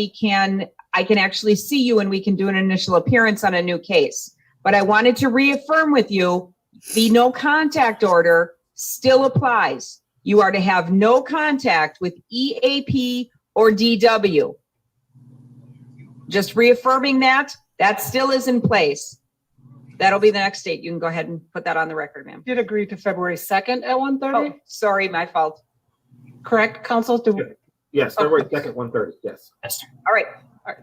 I can actually see you and we can do an initial appearance on a new case. But I wanted to reaffirm with you, the no contact order still applies. You are to have no contact with EAP or DW. Just reaffirming that still is in place. That'll be the next date. You can go ahead and put that on the record, ma'am. Did agree to February 2nd at 1:30? Oh, sorry, my fault. Correct, counsel? Yes, February 2nd, 1:30. Yes. All right.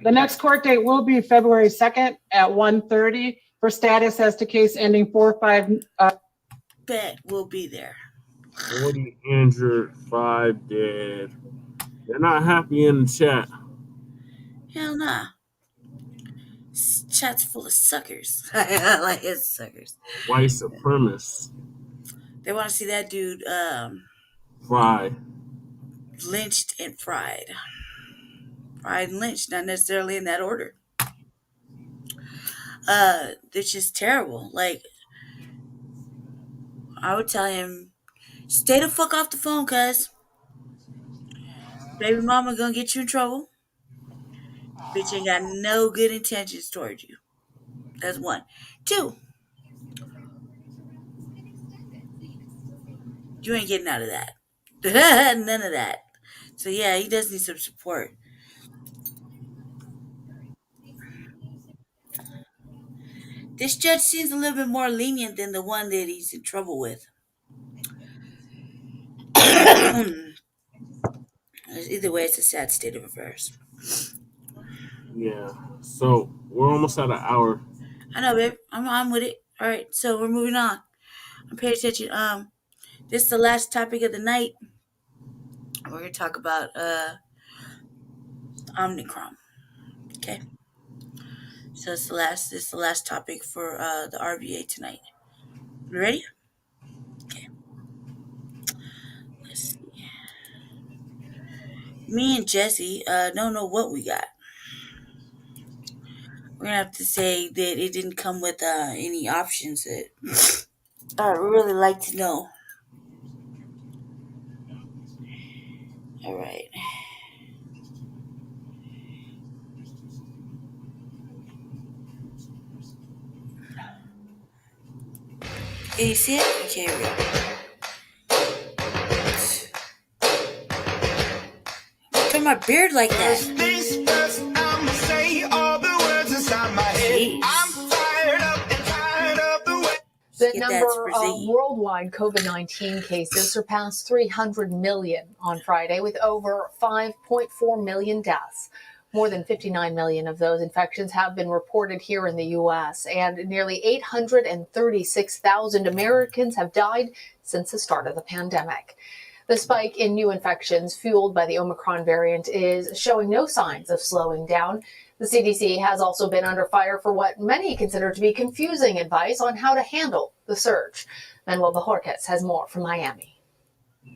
The next court date will be February 2nd at 1:30 for status as to case ending 4-5. Bet we'll be there. 40 injured, 5 dead. They're not happy in the chat. Hell nah. This chat's full of suckers. I like it, suckers. White supremacists. They want to see that dude Fried. lynched and fried. Fried and lynched, not necessarily in that order. It's just terrible. Like, I would tell him, stay the fuck off the phone, cuz baby mama gonna get you in trouble. Bitch ain't got no good intentions towards you. That's 1. 2, you ain't getting out of that. None of that. So yeah, he does need some support. This judge seems a little bit more lenient than the one that he's in trouble with. Either way, it's a sad state of affairs. Yeah. So we're almost at an hour. I know, babe. I'm with it. All right, so we're moving on. I'm paying attention. This is the last topic of the night. We're gonna talk about Omicron. Okay. So it's the last topic for the RVA tonight. You ready? Okay. Let's see. Me and Jesse don't know what we got. We're gonna have to say that it didn't come with any options that I'd really like to know. All right. Can you see it? Okay, here we go. Turn my beard like that. The number of worldwide COVID-19 cases surpassed 300 million on Friday, with over 5.4 million deaths. More than 59 million of those infections have been reported here in the U.S., and nearly 836,000 Americans have died since the start of the pandemic. The spike in new infections fueled by the Omicron variant is showing no signs of slowing down. The CDC has also been under fire for what many consider to be confusing advice on how to handle the surge. Manuel Bajorquez has more from Miami.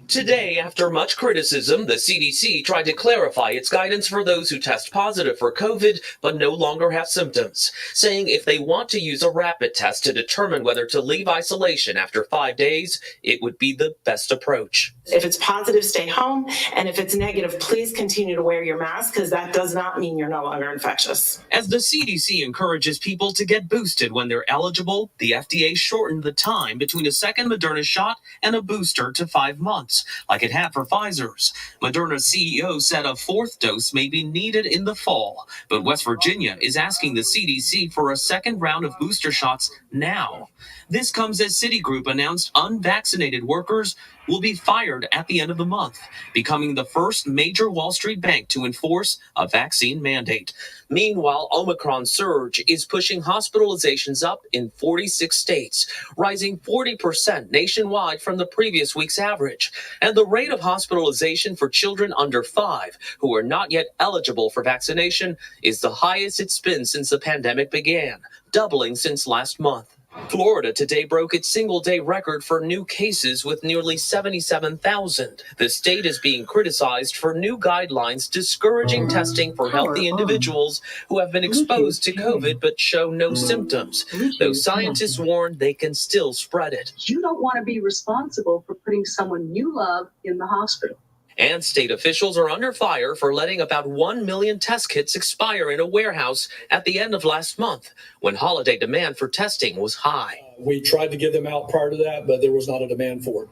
Today, after much criticism, the CDC tried to clarify its guidance for those who test positive for COVID but no longer have symptoms, saying if they want to use a rapid test to determine whether to leave isolation after 5 days, it would be the best approach. If it's positive, stay home, and if it's negative, please continue to wear your mask, because that does not mean you're no longer infectious. As the CDC encourages people to get boosted when they're eligible, the FDA shortened the time between a second Moderna shot and a booster to 5 months, like it had for Pfizer's. Moderna's CEO said a 4th dose may be needed in the fall, but West Virginia is asking the CDC for a second round of booster shots now. This comes as Citigroup announced unvaccinated workers will be fired at the end of the month, becoming the first major Wall Street bank to enforce a vaccine mandate. Meanwhile, Omicron surge is pushing hospitalizations up in 46 states, rising 40% nationwide from the previous week's average. And the rate of hospitalization for children under 5 who are not yet eligible for vaccination is the highest it's been since the pandemic began, doubling since last month. Florida today broke its single-day record for new cases with nearly 77,000. The state is being criticized for new guidelines discouraging testing for healthy individuals who have been exposed to COVID but show no symptoms, though scientists warn they can still spread it. You don't want to be responsible for putting someone you love in the hospital. And state officials are under fire for letting about 1 million test kits expire in a warehouse at the end of last month, when holiday demand for testing was high. We tried to give them out prior to that, but there was not a demand for it.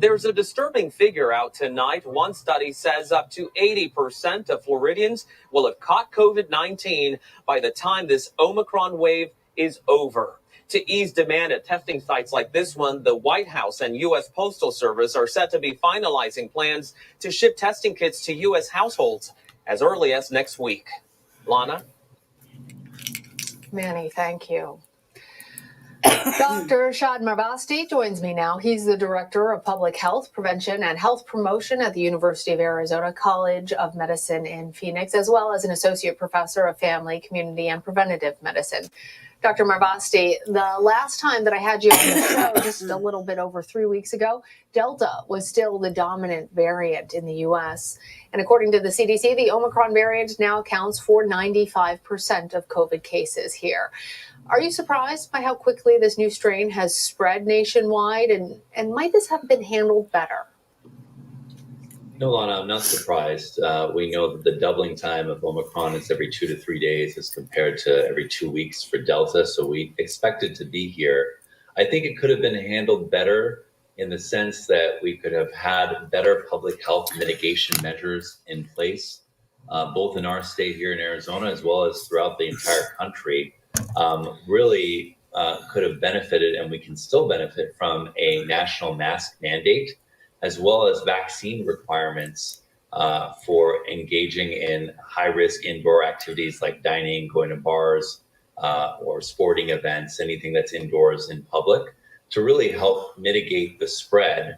There's a disturbing figure out tonight. One study says up to 80% of Floridians will have caught COVID-19 by the time this Omicron wave is over. To ease demand at testing sites like this one, the White House and U.S. Postal Service are set to be finalizing plans to ship testing kits to U.S. households as early as next week. Lana? Manny, thank you. Dr. Shad Marvasti joins me now. He's the Director of Public Health Prevention and Health Promotion at the University of Arizona College of Medicine in Phoenix, as well as an Associate Professor of Family, Community, and Preventative Medicine. Dr. Marvasti, the last time that I had you on the show, just a little bit over 3 weeks ago, Delta was still the dominant variant in the U.S. And according to the CDC, the Omicron variant now accounts for 95% of COVID cases here. Are you surprised by how quickly this new strain has spread nationwide? And might this have been handled better? No, Lana, I'm not surprised. We know that the doubling time of Omicron is every 2 to 3 days as compared to every 2 weeks for Delta. So we expected to be here. I think it could have been handled better in the sense that we could have had better public health mitigation measures in place, both in our state here in Arizona, as well as throughout the entire country. Really could have benefited, and we can still benefit from a national mask mandate, as well as vaccine requirements for engaging in high-risk indoor activities like dining, going to bars, or sporting events, anything that's indoors in public, to really help mitigate the spread,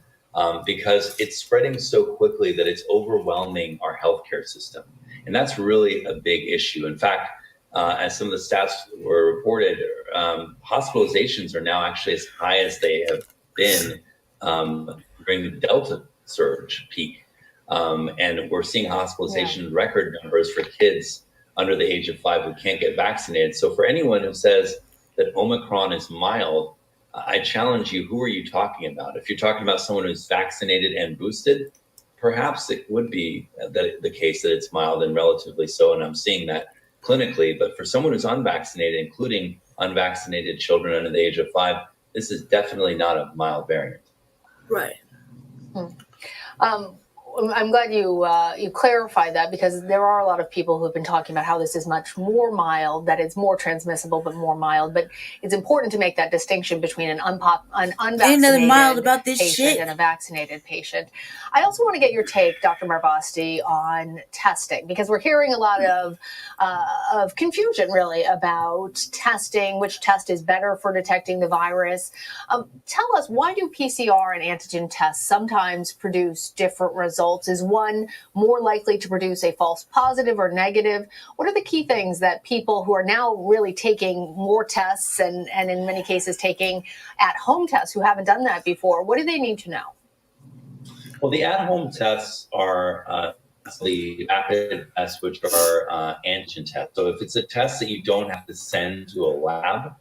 because it's spreading so quickly that it's overwhelming our healthcare system. And that's really a big issue. In fact, as some of the stats were reported, hospitalizations are now actually as high as they have been during the Delta surge peak. And we're seeing hospitalization record numbers for kids under the age of 5 who can't get vaccinated. So for anyone who says that Omicron is mild, I challenge you, who are you talking about? If you're talking about someone who's vaccinated and boosted, perhaps it would be the case that it's mild and relatively so, and I'm seeing that clinically. But for someone who's unvaccinated, including unvaccinated children under the age of 5, this is definitely not a mild variant. Right. I'm glad you clarified that, because there are a lot of people who have been talking about how this is much more mild, that it's more transmissible but more mild. But it's important to make that distinction between an unvaccinated Ain't nothing mild about this patient shit. and a vaccinated patient. I also want to get your take, Dr. Marvasti, on testing, because we're hearing a lot of confusion really about testing, which test is better for detecting the virus. Tell us, why do PCR and antigen tests sometimes produce different results? Is one more likely to produce a false positive or negative? What are the key things that people who are now really taking more tests and in many cases taking at-home tests who haven't done that before, what do they need to know? Well, the at-home tests are the rapid tests, which are antigen tests. So if it's a test that you don't have to send to a lab,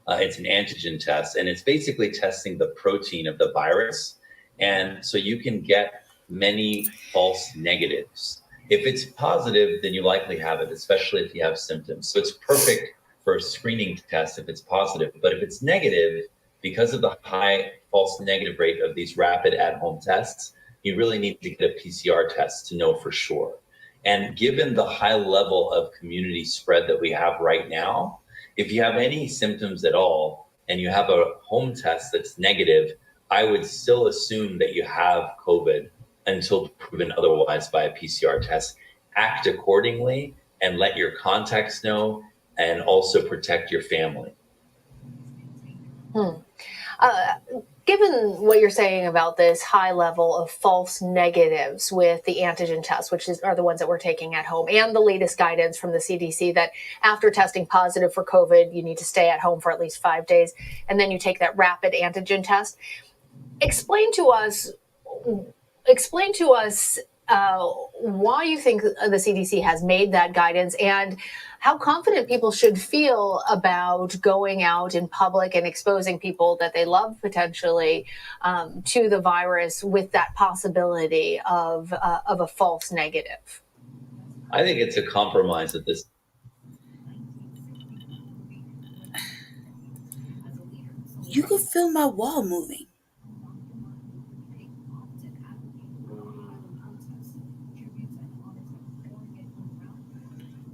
it's an antigen test, and it's basically testing the protein of the virus. And so you can get many false negatives. If it's positive, then you likely have it, especially if you have symptoms. So it's perfect for a screening test if it's positive. But if it's negative, because of the high false negative rate of these rapid at-home tests, you really need to get a PCR test to know for sure. And given the high level of community spread that we have right now, if you have any symptoms at all and you have a home test that's negative, I would still assume that you have COVID until proven otherwise by a PCR test. Act accordingly and let your contacts know, and also protect your family. Given what you're saying about this high level of false negatives with the antigen tests, which are the ones that we're taking at home, and the latest guidance from the CDC that after testing positive for COVID, you need to stay at home for at least 5 days, and then you take that rapid antigen test. Explain to us why you think the CDC has made that guidance, and how confident people should feel about going out in public and exposing people that they love potentially to the virus with that possibility of a false negative. I think it's a compromise at this. You can feel my wall moving.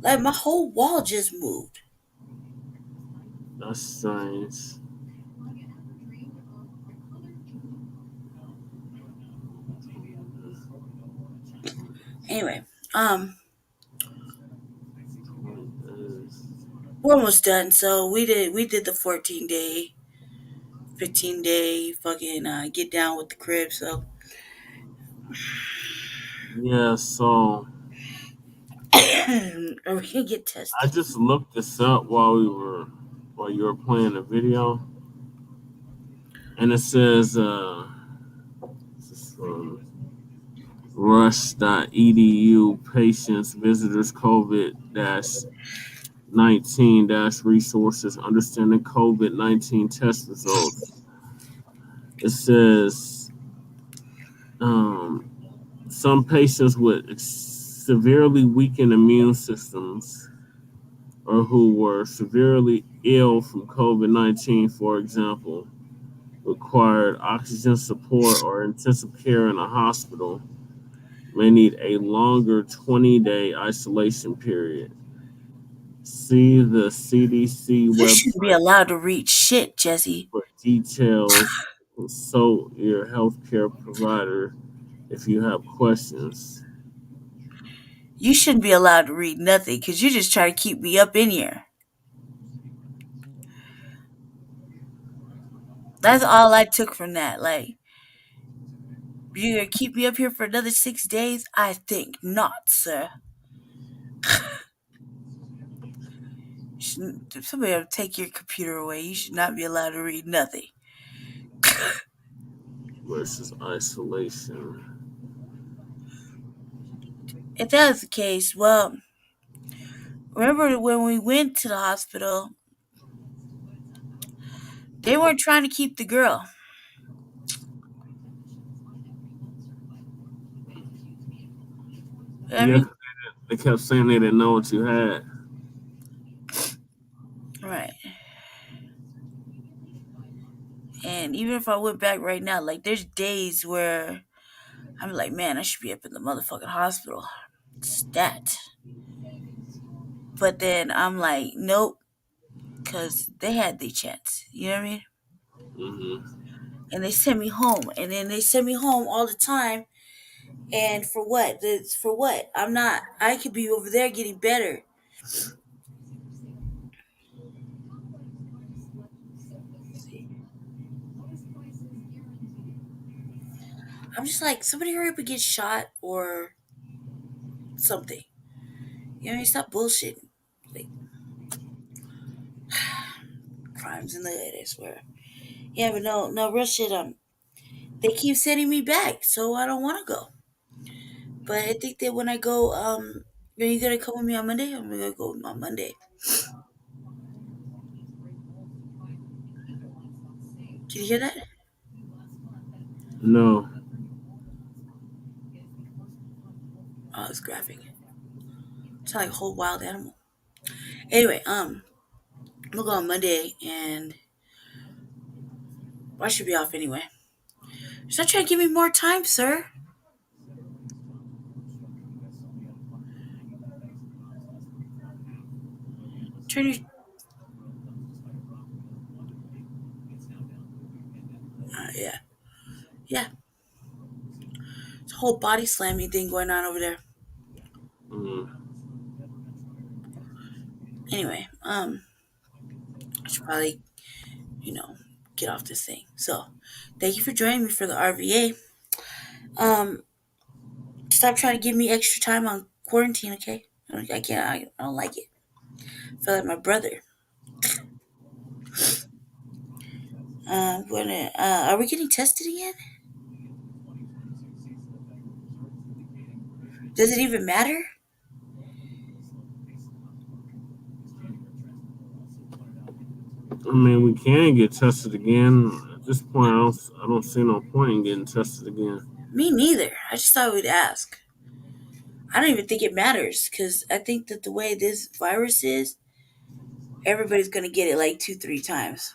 Like my whole wall just moved. That's strange. Anyway, we're almost done. So we did the 14-day, 15-day fucking get down with the crib. So Yeah, so are we gonna get tested? I just looked this up while you were playing the video, and it says this is from rush.edu patients visitors COVID-19 resources understanding COVID-19 test results. It says some patients with severely weakened immune systems, or who were severely ill from COVID-19, for example, required oxygen support or intensive care in a hospital, may need a longer 20-day isolation period. See the CDC You website shouldn't be allowed to read shit, Jesse. for details. Consult your healthcare provider if you have questions. You shouldn't be allowed to read nothing because you just try to keep me up in here. That's all I took from that. Like, you're gonna keep me up here for another 6 days? I think not, sir. If somebody will take your computer away, you should not be allowed to read nothing. Versus isolation. If that was the case, well, remember when we went to the hospital, they weren't trying to keep the girl. I mean, they kept saying they didn't know what you had. Right. And even if I went back right now, like there's days where I'm like, man, I should be up in the motherfucking hospital. Stat. But then I'm like, nope, because they had their chance. You know what I mean? Mm-hmm. And they sent me home. And then they send me home all the time. And for what? For what? I could be over there getting better. I'm just like, somebody hurry up and get shot or something. You know, stop bullshitting. Like, crimes in the hood, I swear. Yeah, but no real shit. They keep sending me back, so I don't want to go. But I think that when I go, are you gonna come with me on Monday? I'm gonna go on Monday. Can you hear that? No. Oh, it's graphic. It's like a whole wild animal. Anyway, we'll go on Monday, and I should be off anyway. Stop trying to give me more time, sir. Turn your. Yeah. Yeah. It's a whole body slamming thing going on over there. Mm-hmm. Anyway, I should probably, get off this thing. So, thank you for joining me for the RVA. Stop trying to give me extra time on quarantine, okay? I can't. I don't like it. I feel like my brother. Are we getting tested again? Does it even matter? I mean, we can get tested again. At this point, I don't see no point in getting tested again. Me neither. I just thought we'd ask. I don't even think it matters because I think that the way this virus is, everybody's going to get it like 2-3 times.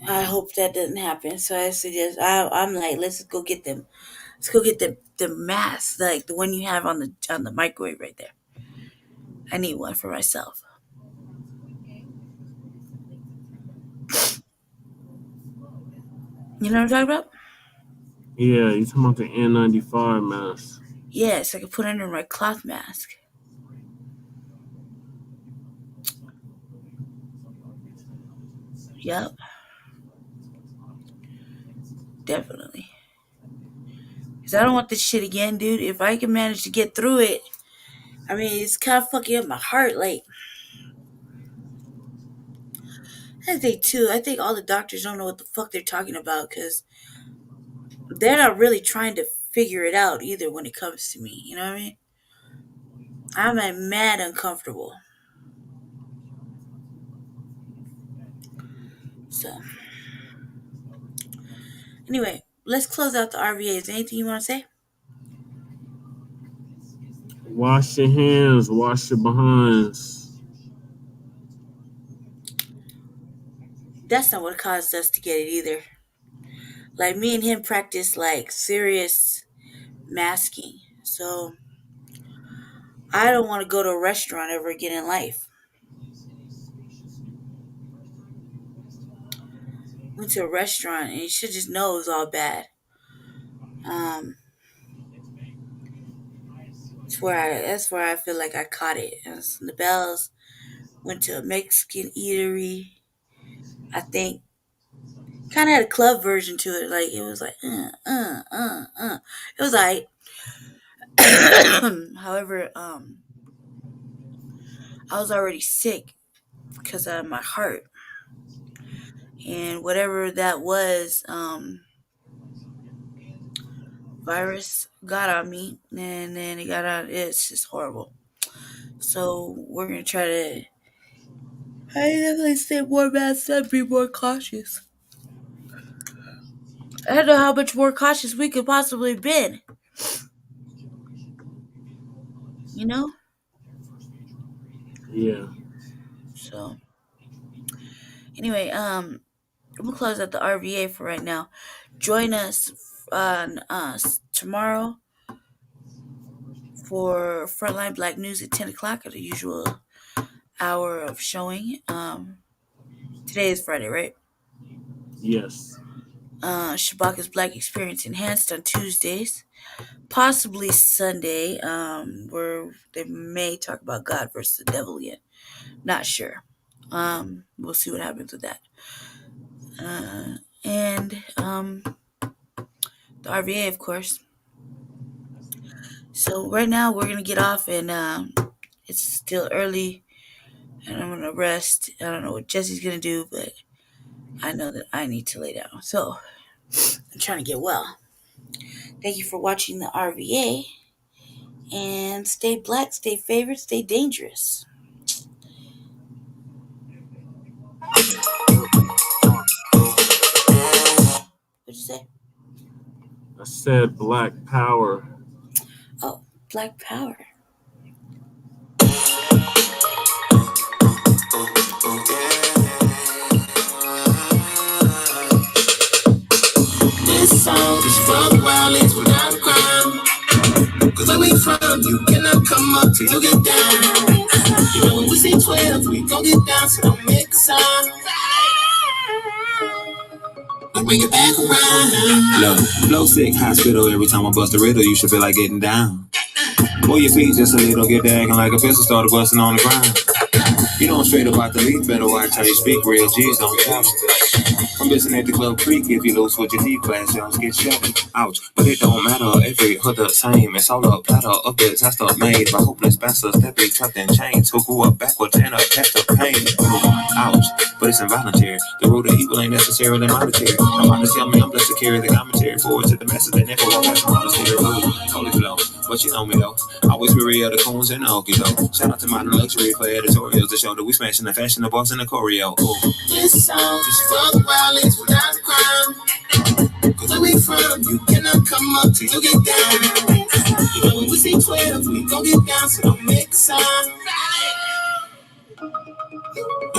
I hope that doesn't happen. So I suggest, I'm like, let's go get them. Let's go get the mask, like the one you have on the microwave right there. I need one for myself. You know what I'm talking about? Yeah, you're talking about the N95 mask. Yes, I can put it under my cloth mask. Yep. Definitely. Because I don't want this shit again, dude. If I can manage to get through it, I mean, it's kind of fucking up my heart. Like, I think all the doctors don't know what the fuck they're talking about because they're not really trying to figure it out either when it comes to me. You know what I mean? I'm like mad uncomfortable. So, anyway, let's close out the RVA. Is there anything you want to say? Wash your hands, wash your behinds. That's not what caused us to get it either. Like, me and him practice like serious masking. So, I don't want to go to a restaurant ever again in life. Went to a restaurant and you should just know it was all bad. That's where I feel like I caught it. It was the Bells. Went to a Mexican eatery. I think kind of had a club version to it. Like, it was like It was like. However, I was already sick because of my heart, and whatever that was, virus got on me, and then it got on. It's just horrible. So we're gonna try to. I definitely stay more masked and be more cautious. I don't know how much more cautious we could possibly have been. You know? Yeah. So, anyway, I'm gonna close out the RVA for right now. Join us on tomorrow for Frontline Black News at 10 o'clock at the usual hour of showing. Today is Friday, right? Yes. Shabaka's Black Experience Enhanced on Tuesdays. Possibly Sunday, where they may talk about God versus the devil yet. Not sure. We'll see what happens with that. And the RVA, of course. So right now we're gonna get off, and it's still early, and I'm gonna rest. I don't know what Jesse's gonna do, but I know that I need to lay down. So I'm trying to get well. Thank you for watching the RVA, and stay black, stay favored, stay dangerous. What'd you say? I said Black Power. Oh, Black Power. This song is for the wildlings without a crime. Cause where we from, you cannot come up till you get down. You know when we say 12, we gon' get down, so don't make a sound. I bring it back around. Look, blow sick hospital every time I bust a riddle, you should feel like getting down. Pull your feet just a little, get dagging like a pistol started busting on the ground. You don't straight about the leaf, better watch how you speak, real G's don't travel. I'm missing at the Club Creek, if you lose with your teeth, glass y'all get shot. Ouch, but it don't matter, every hood the same. It's all a platter of disaster made by hopeless bastards that be trapped in chains, who grew up backwards and attached to pain. Ouch, but it's involuntary. The road of evil ain't necessarily monetary. I'm on to tell me I'm blessed to carry the commentary forward to the masses that never walk past the monastery. Holy flow, but you know me though. Always be real, the coons and the okie doke. Shout out to Modern Luxury for editorials to show that we smashing the fashion, the boss, and the choreo. This song is for the wildlings without a crime. Cause where we from, you cannot come up till you get down. You know when we say 12, we gon' get down, so don't make a sound.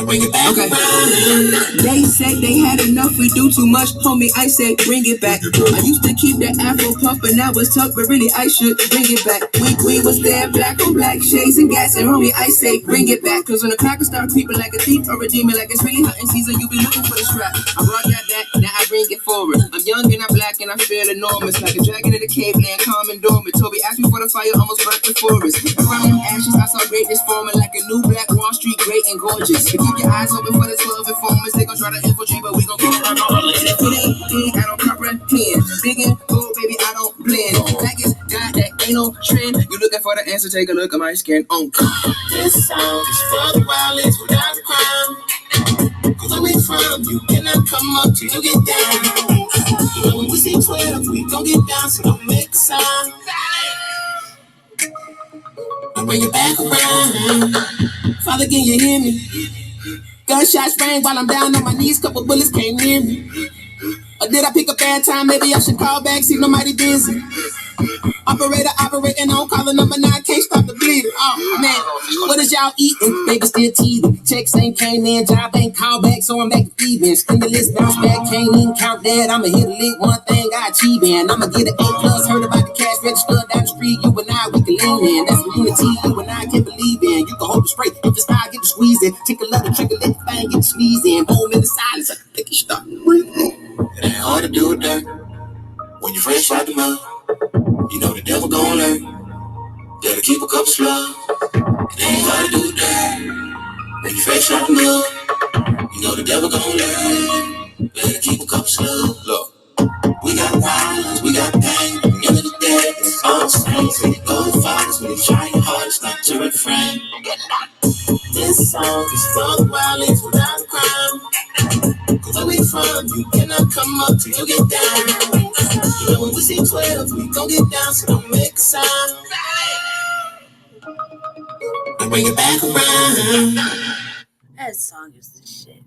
Bring it back around. They said they had enough, we do too much, homie. I said bring it back. I used to keep that afro puff, and now it's tucked, but really I should bring it back. We was there, black on black, shades and gas, and homie, I say bring it back. Cause when the crackers start creeping like a thief or a demon, like it's really hunting season, you be looking for the strap. I brought that back, now I bring it forward. I'm young and I'm black and I feel enormous, like a dragon in the cave, land calm and dormant. Toby asked me for the fire, almost burnt the forest. And from them ashes, I saw greatness forming like a new black Wall Street, great and gorgeous. Keep your eyes open for the 12 informers. They gon' try to infiltrate, but we gon' get it regardless. If it ain't big, I don't comprehend. Big and bold, baby, I don't blend. Black is God, that ain't no trend. You looking for the answer, take a look at my skin. This song is for the wildlings without a crime. Cause where we from, you cannot come up till you get down. You know when we say 12, we gon' get down, so don't make a sound. I bring it back around. Father, can you hear me? Gunshots rang while I'm down on my knees, couple bullets came near me. Or did I pick a bad time? Maybe I should call back, see nobody busy. Operator operating on calling number 9, can't stop the bleeding. Oh man, what is y'all eating? Baby still teething. Checks ain't came in, job ain't called back, so I'm back to feeding. Stimulus bounce back, can't even count that. I'ma hit a lick, one thing I achieve in. I'ma get an A+, heard about the cash register down the street. You and I, we can lean in. That's what unity you and I can believe in. You can hold it straight, if it's not, get the squeeze in. Tickle up the trigger, let the thing get the squeeze in. Boom in the silence, I think you start breathing. It ain't hard to do it there. When you're fresh out the mud, you know the devil gon' learn. Gotta keep a couple slugs. It ain't hard to do that. When you fresh out the mud, you know the devil gon' learn. Better keep a couple slugs. Look, we got violence, we got pain. At the end of the day, it's all the same. So you go and fight us when you try your hardest not to refrain. This song is for the wildlings without a crime. Cause where we from, you cannot come up till you get down. You know when we see 12, we gon' get down, so don't make a sound. I bring it back around. That song is the shit.